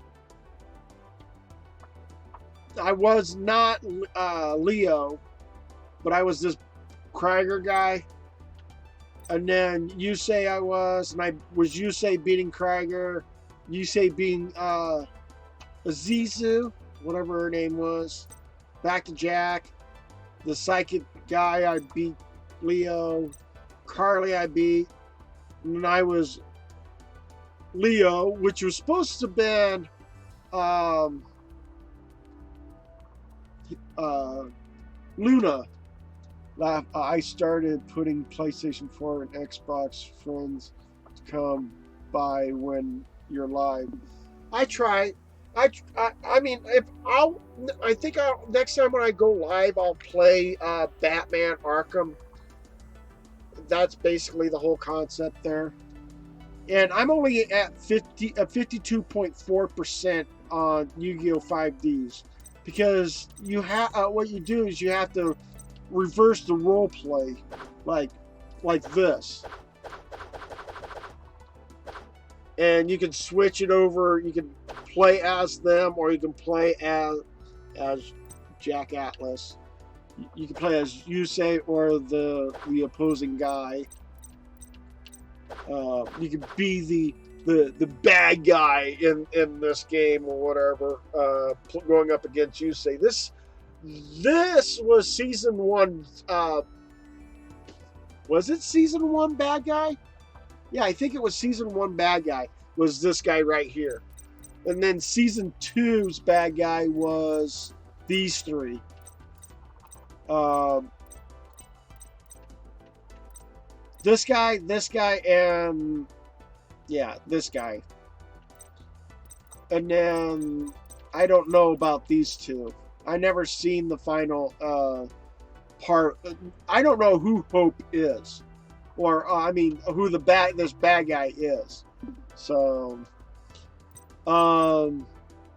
not Leo, but I was this Krieger guy. And then you say I was, and I was Yusei beating Krieger, Yusei beating Azizu, whatever her name was. Back to Jack. The psychic guy, I beat Leo. Carly, I beat. And then I was Leo, which was supposed to have been Luna. I started putting PlayStation 4 and Xbox friends to come by when you're live. I try. I mean, I think next time when I go live, I'll play Batman Arkham. That's basically the whole concept there. And I'm only at 52.4% on Yu-Gi-Oh! 5Ds. Because you have what you do is you have to reverse the role play like this. And you can switch it over. You can play as them, or you can play as Jack Atlas. You can play as Yusei or the opposing guy. You can be the bad guy in this game or whatever, going up against Yusei. This was season 1. Was it season 1 bad guy? Yeah, I think it was season 1 bad guy was this guy right here. And then season 2's bad guy was these three. This guy, and yeah, this guy. And then I don't know about these two. I never seen the final part. I don't know who Hope is, or I mean, who this bad guy is. So,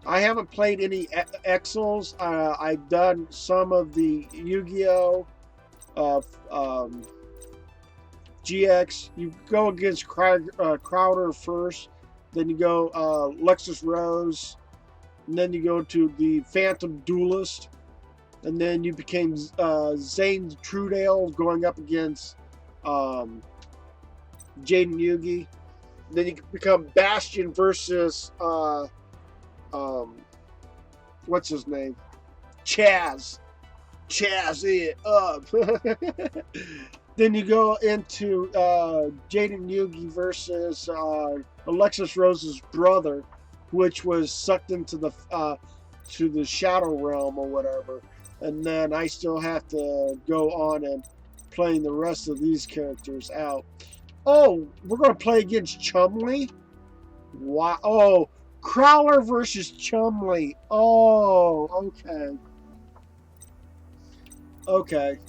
I haven't played any Exels. I've done some of the Yu-Gi-Oh! Uh, um, GX. You go against Crowder first, then you go Lexus Rose, and then you go to the Phantom Duelist, and then you became Zane Trudale going up against um, Jaden Yugi. Then you become Bastion versus what's his name? Chaz. Chaz it up. Then you go into Jaden Yugi versus Alexis Rose's brother, which was sucked into the to the Shadow Realm or whatever. And then I still have to go on and playing the rest of these characters out. Oh, we're gonna play against Chumley. Wow. Oh, Crowler versus Chumley. Oh, okay. Okay.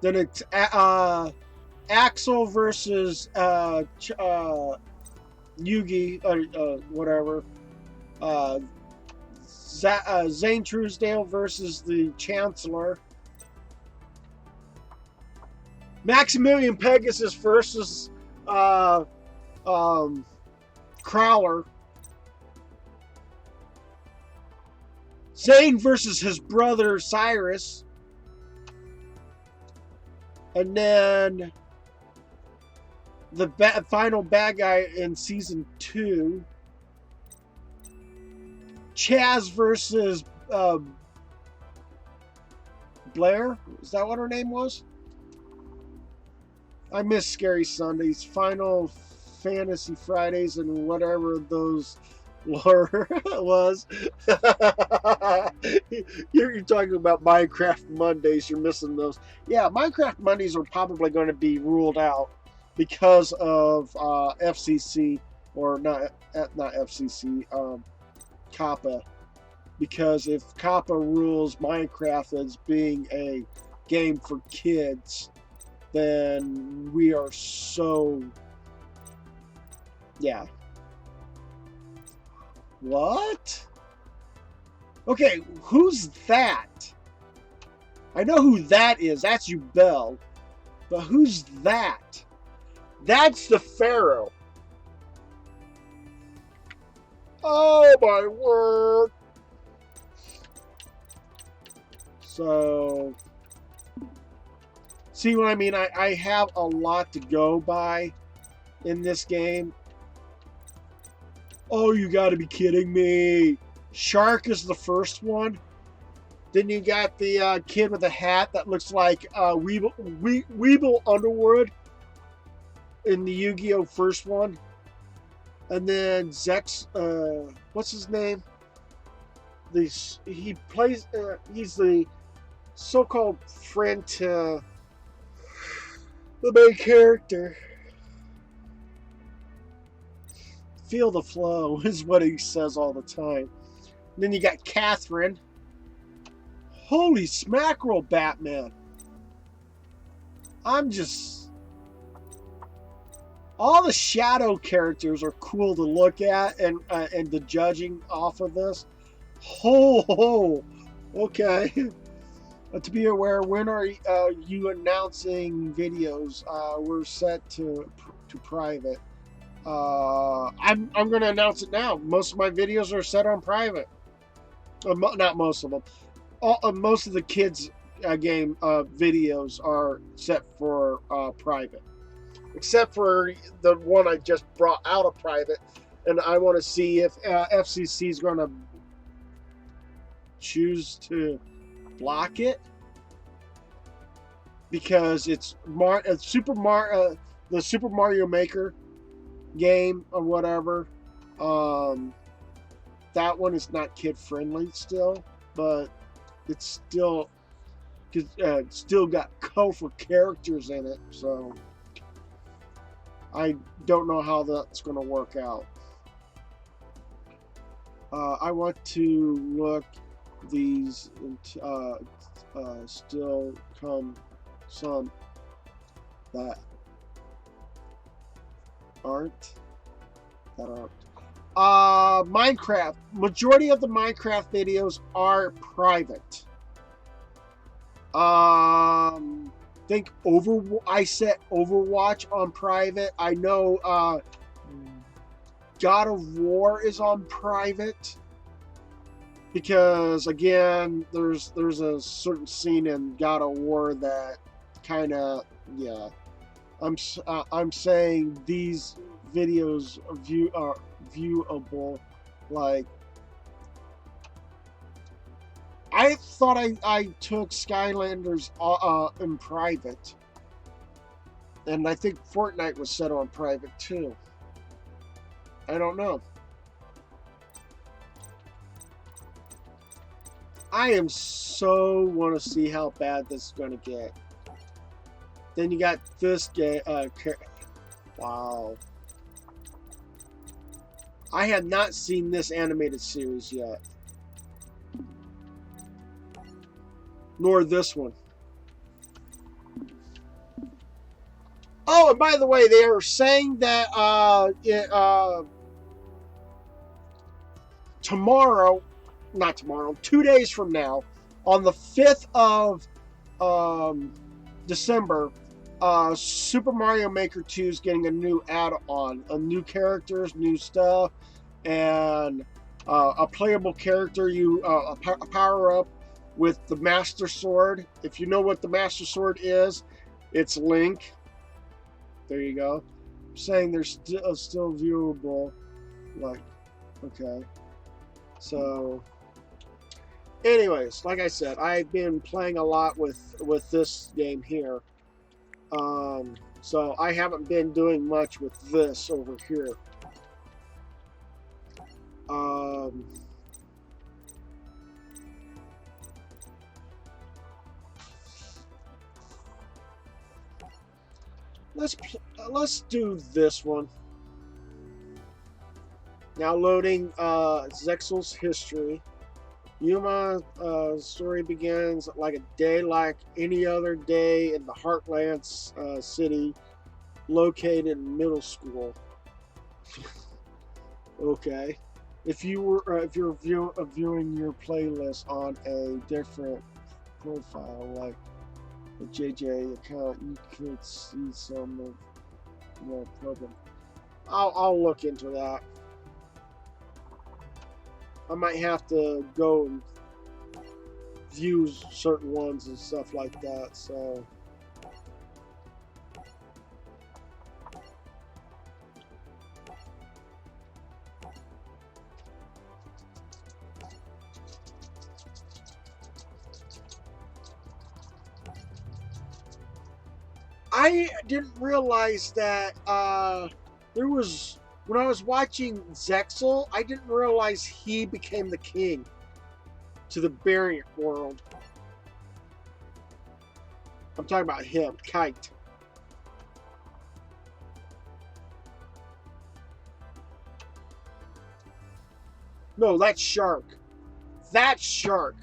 Then it's Axel versus Yugi, whatever. Zane Truesdale versus the Chancellor. Maximilian Pegasus versus Crowler. Zane versus his brother Cyrus. And then the final bad guy in season 2, Chaz versus Blair. Is that what her name was? I miss Scary Sundays, Final Fantasy Fridays, and whatever those were was. You're talking about Minecraft Mondays. You're missing those. Yeah, Minecraft Mondays are probably going to be ruled out because of FCC, or not FCC, Kappa. Because if Kappa rules Minecraft as being a game for kids, then we are so, yeah. What? Okay, who's that? I know who that is. That's Ubel. But who's that? That's the Pharaoh. Oh my word. So, see what I mean? I have a lot to go by in this game. Oh, you gotta be kidding me. Shark is the first one. Then you got the kid with a hat that looks like Weeble Underwood in the Yu-Gi-Oh! First one. And then Zex, what's his name? He plays, he's the so-called friend to the main character. Feel the flow is what he says all the time. And then you got Catherine. Holy smackerel, Batman. I'm just... all the shadow characters are cool to look at, and the judging off of this. Ho, okay. To be aware, when are you announcing videos? We're set to private. I'm going to announce it now. Most of my videos are set on private. Not most of them. Most of the kids game videos are set for private, except for the one I just brought out of private, and I want to see if FCC is going to choose to block it, because it's the Super Mario Maker game or whatever. That one is not kid friendly still, but it's still got colorful characters in it, so I don't know how that's going to work out. I want to look these still come some that aren't Minecraft. Majority of the Minecraft videos are private. Think I set Overwatch on private. I know God of War is on private because again, there's a certain scene in God of War that kind of yeah. I'm saying these videos are viewable. Like I thought I took Skylanders in private, and I think Fortnite was set on private too. I don't know. I am so want to see how bad this is going to get. Then you got this game. Wow. I have not seen this animated series yet. Nor this one. Oh, and by the way, they are saying that tomorrow, not tomorrow, 2 days from now, on the 5th of December, Super Mario Maker 2 is getting a new add-on, new characters, new stuff, and a playable character. A power-up with the Master Sword. If you know what the Master Sword is, it's Link. There you go. I'm saying they're still viewable. Like, okay. So, anyways, like I said, I've been playing a lot with this game here. So I haven't been doing much with this over here. Let's do this one. Now loading Zexel's history. Yuma's story begins like a day like any other day in the Heartlands city located in middle school. Okay. If you're viewing your playlist on a different profile like the JJ account, you could see some of the problem. I'll look into that. I might have to go and view certain ones and stuff like that, so. I didn't realize that there was, when I was watching Zexel, I didn't realize he became the king to the variant world. I'm talking about him, Kite. No, that's Shark. That's Shark.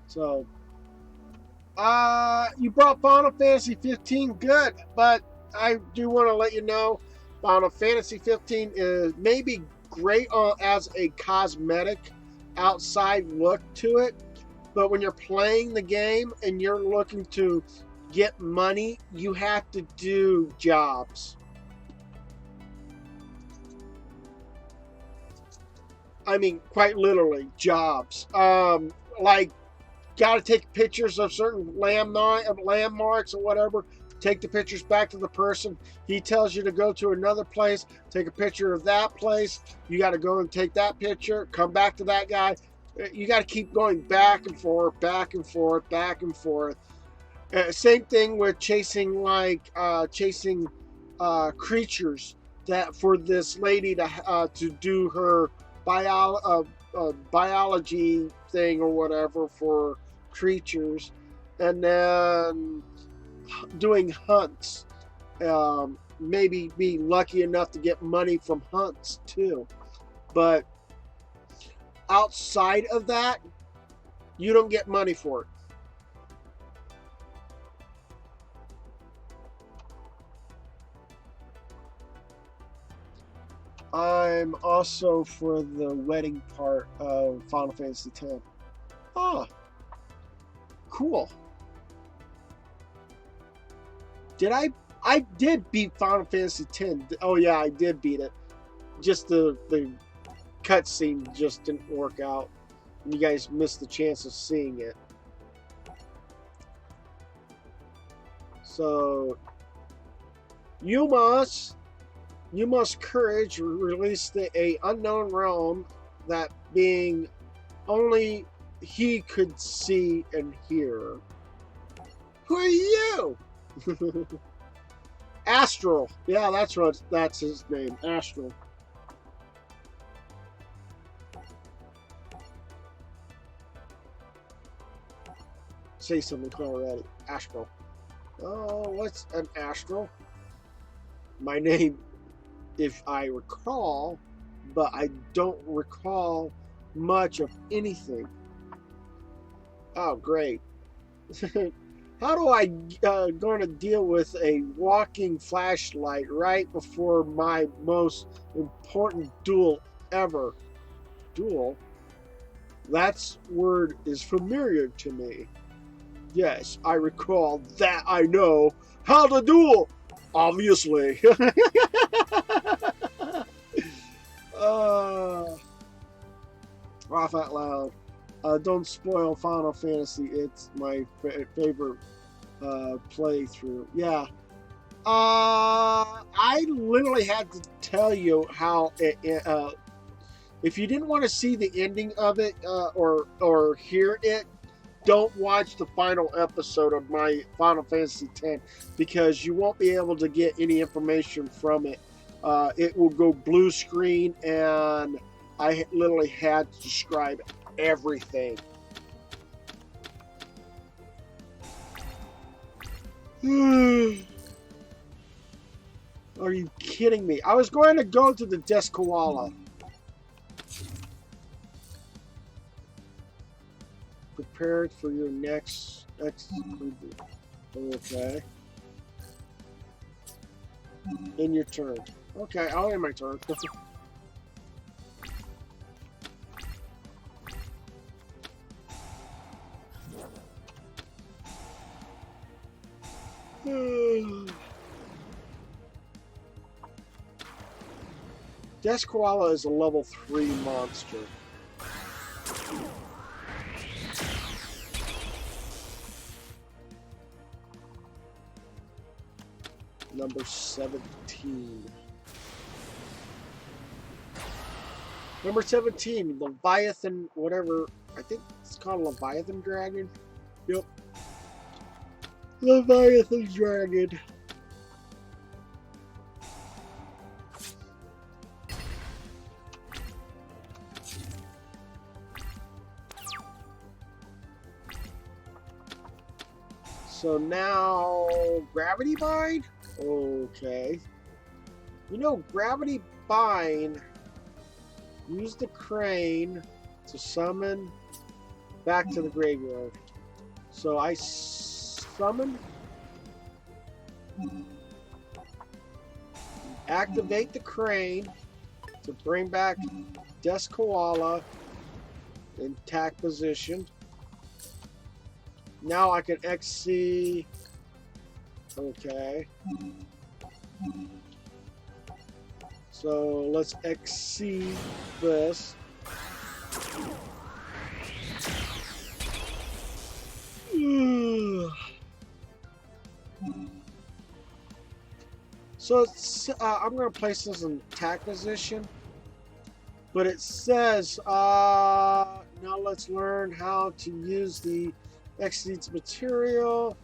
So, you brought Final Fantasy 15, good, but I do want to let you know, Final Fantasy 15 is maybe great as a cosmetic outside look to it, but when you're playing the game and you're looking to get money, you have to do jobs. I mean, quite literally, jobs. Like, got to take pictures of certain landmarks or whatever. Take the pictures back to the person. He tells you to go to another place, take a picture of that place. You got to go and take that picture, come back to that guy. You got to keep going back and forth, back and forth, back and forth. Same thing with chasing creatures that for this lady to do her biology thing or whatever for creatures, and then doing hunts. Maybe be lucky enough to get money from hunts too, but outside of that, you don't get money for it. I'm also for the wedding part of Final Fantasy X. Ah, cool. Did I did beat Final Fantasy X. Oh yeah, I did beat it. Just the cutscene just didn't work out. You guys missed the chance of seeing it. So Yuma's courage released a unknown realm that being only he could see and hear. Who are you? Astral. Yeah, that's his name. Astral. Say something already. Astral. Oh, what's an astral? My name, if I recall, but I don't recall much of anything. Oh, great. How do I going to deal with a walking flashlight right before my most important duel ever? Duel? That word is familiar to me. Yes, I recall that I know how to duel. Obviously. Laugh out loud. Don't spoil Final Fantasy. It's my favorite playthrough. Yeah. I literally had to tell you how if you didn't want to see the ending of it or hear it, don't watch the final episode of my Final Fantasy X because you won't be able to get any information from it. It will go blue screen, and I literally had to describe everything. Are you kidding me? I was going to go to the Desk Koala. Prepared for your next okay. In your turn. Okay, I'll end my turn. Desk Koala is a level 3 monster. Number 17. Number 17, Leviathan, whatever. I think it's called Leviathan Dragon. Yep. Leviathan Dragon. So now, Gravity Bind? Okay. You know, Gravity Bind, use the crane to summon back to the graveyard. So I summon, activate the crane to bring back Desk Koala in attack position. Now I can XC. Okay. So let's XC this. So it's, I'm going to place this in attack position. But it says, now let's learn how to use the Exceeds material.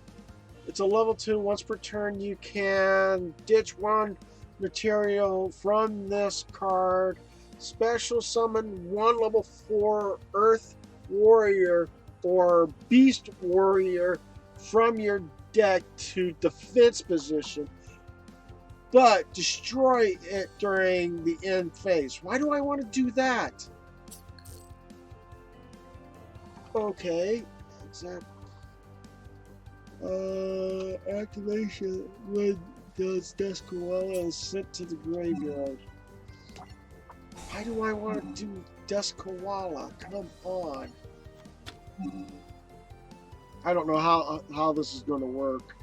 It's a level 2. Once per turn, you can ditch one material from this card. Special summon one level 4 Earth Warrior or Beast Warrior from your deck to defense position, but destroy it during the end phase. Why do I want to do that? Okay. Exactly. Activation when does Desk Koala is sent to the graveyard. Why do I want to do Dusk Koala? Come on. I don't know how this is going to work.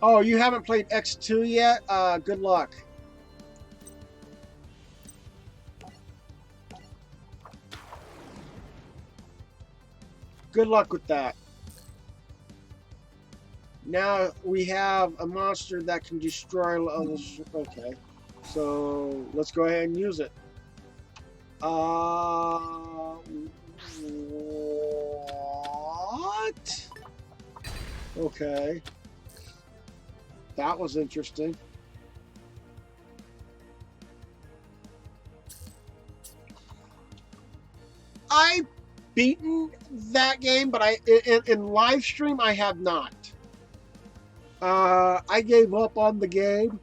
Oh, you haven't played X2 yet? Good luck. Good luck with that. Now we have a monster that can destroy levels. Okay. So let's go ahead and use it. What? Okay. That was interesting. I've beaten that game, but in live stream I have not. I gave up on the game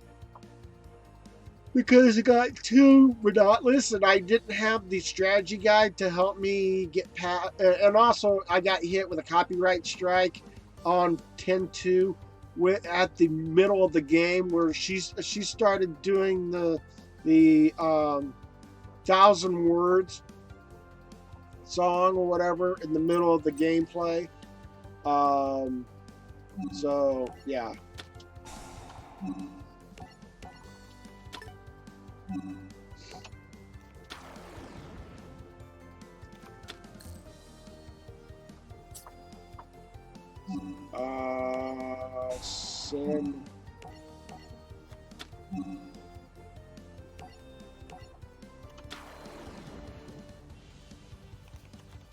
because it got too monotonous, and I didn't have the strategy guide to help me get past. And also, I got hit with a copyright strike on 10.2 at the middle of the game, where she started doing the 1,000 words song or whatever in the middle of the gameplay. So yeah. Send.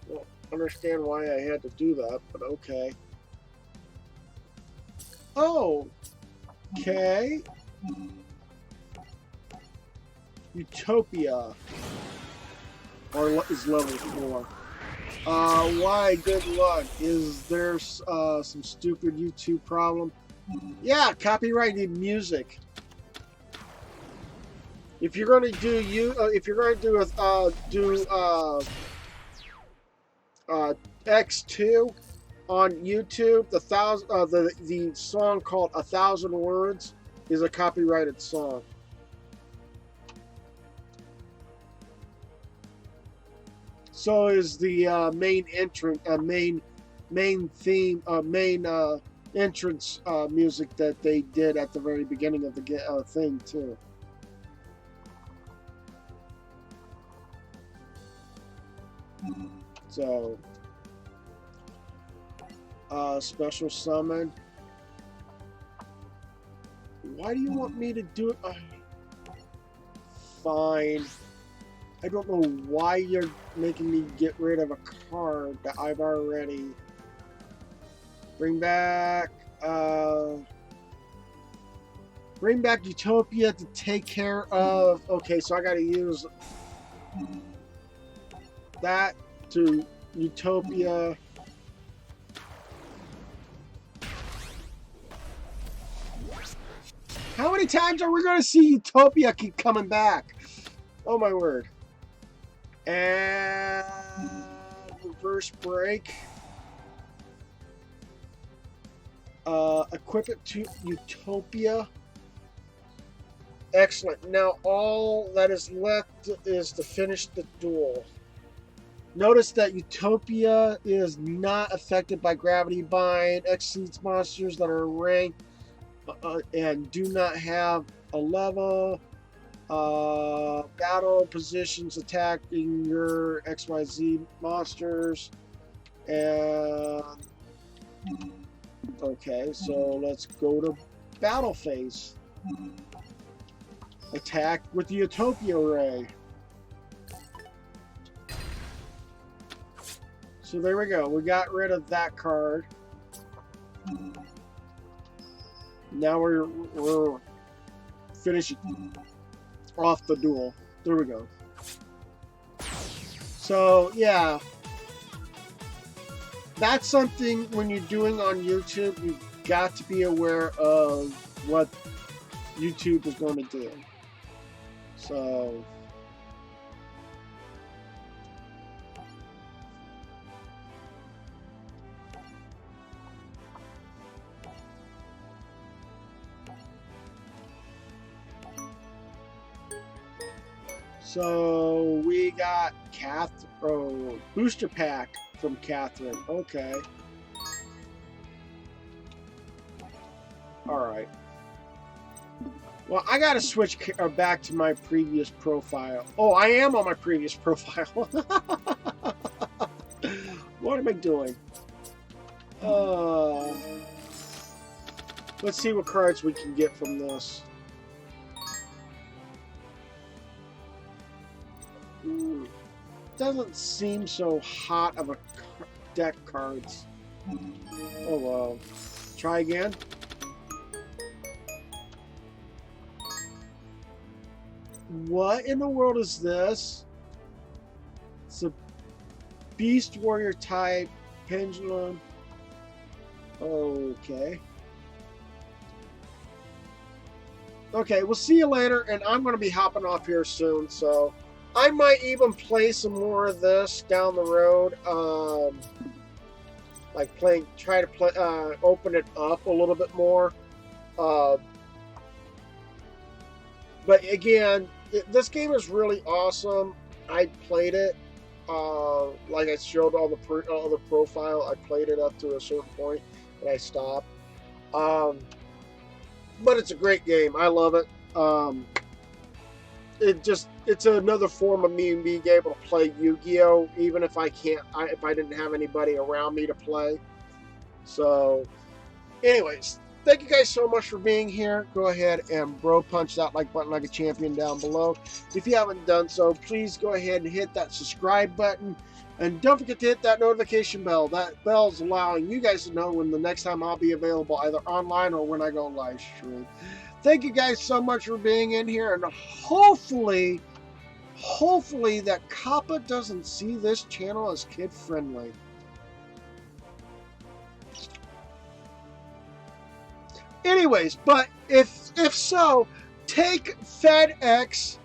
Don't understand why I had to do that, but okay. Oh, okay. Utopia, or is level 4. Why? Good luck. Is there some stupid YouTube problem? Yeah, copyrighted music. If you're going to do X2 on YouTube, the song called 1,000 Words is a copyrighted song. So is the main theme, entrance music that they did at the very beginning of the thing too. So, special summon. Why do you want me to do it? Fine. I don't know why you're making me get rid of a card that I've already. Bring back Utopia to take care of. Okay, so I got to use that to Utopia. How many times are we going to see Utopia keep coming back? Oh my word. And reverse break. Equip it to Utopia. Excellent. Now all that is left is to finish the duel. Notice that Utopia is not affected by Gravity Bind. Exceeds monsters that are ranked and do not have a level. Battle positions attacking your XYZ monsters. And okay, so let's go to battle phase. Attack with the Utopia Ray. So there we go. We got rid of that card. Now we're finishing off the duel. There we go. So yeah, that's something when you're doing on YouTube, you've got to be aware of what YouTube is going to do. So So we got booster pack from Catherine. Okay. All right. Well, I gotta switch back to my previous profile. Oh, I am on my previous profile. What am I doing? Let's see what cards we can get from this. Doesn't seem so hot of a deck cards. Oh well. Try again. What in the world is this? It's a Beast Warrior type pendulum. Okay. Okay, we'll see you later, and I'm going to be hopping off here soon, so I might even play some more of this down the road. Like try to play, open it up a little bit more. But again, this game is really awesome. I played it. Like I showed all the profile. I played it up to a certain point, and I stopped. But it's a great game. I love it. It's another form of me being able to play Yu-Gi-Oh! Even if I didn't have anybody around me to play. So, anyways, thank you guys so much for being here. Go ahead and bro punch that like button like a champion down below. If you haven't done so, please go ahead and hit that subscribe button. And don't forget to hit that notification bell. That bell's allowing you guys to know when the next time I'll be available, either online or when I go live stream. Thank you guys so much for being in here, and hopefully that Kappa doesn't see this channel as kid friendly. Anyways, but if so, take FedX,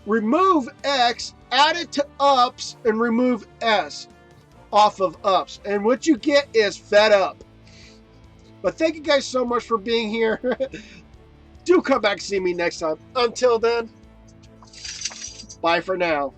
remove X, add it to ups, and remove S off of ups. And what you get is fed up. But thank you guys so much for being here. Do come back and see me next time. Until then, bye for now.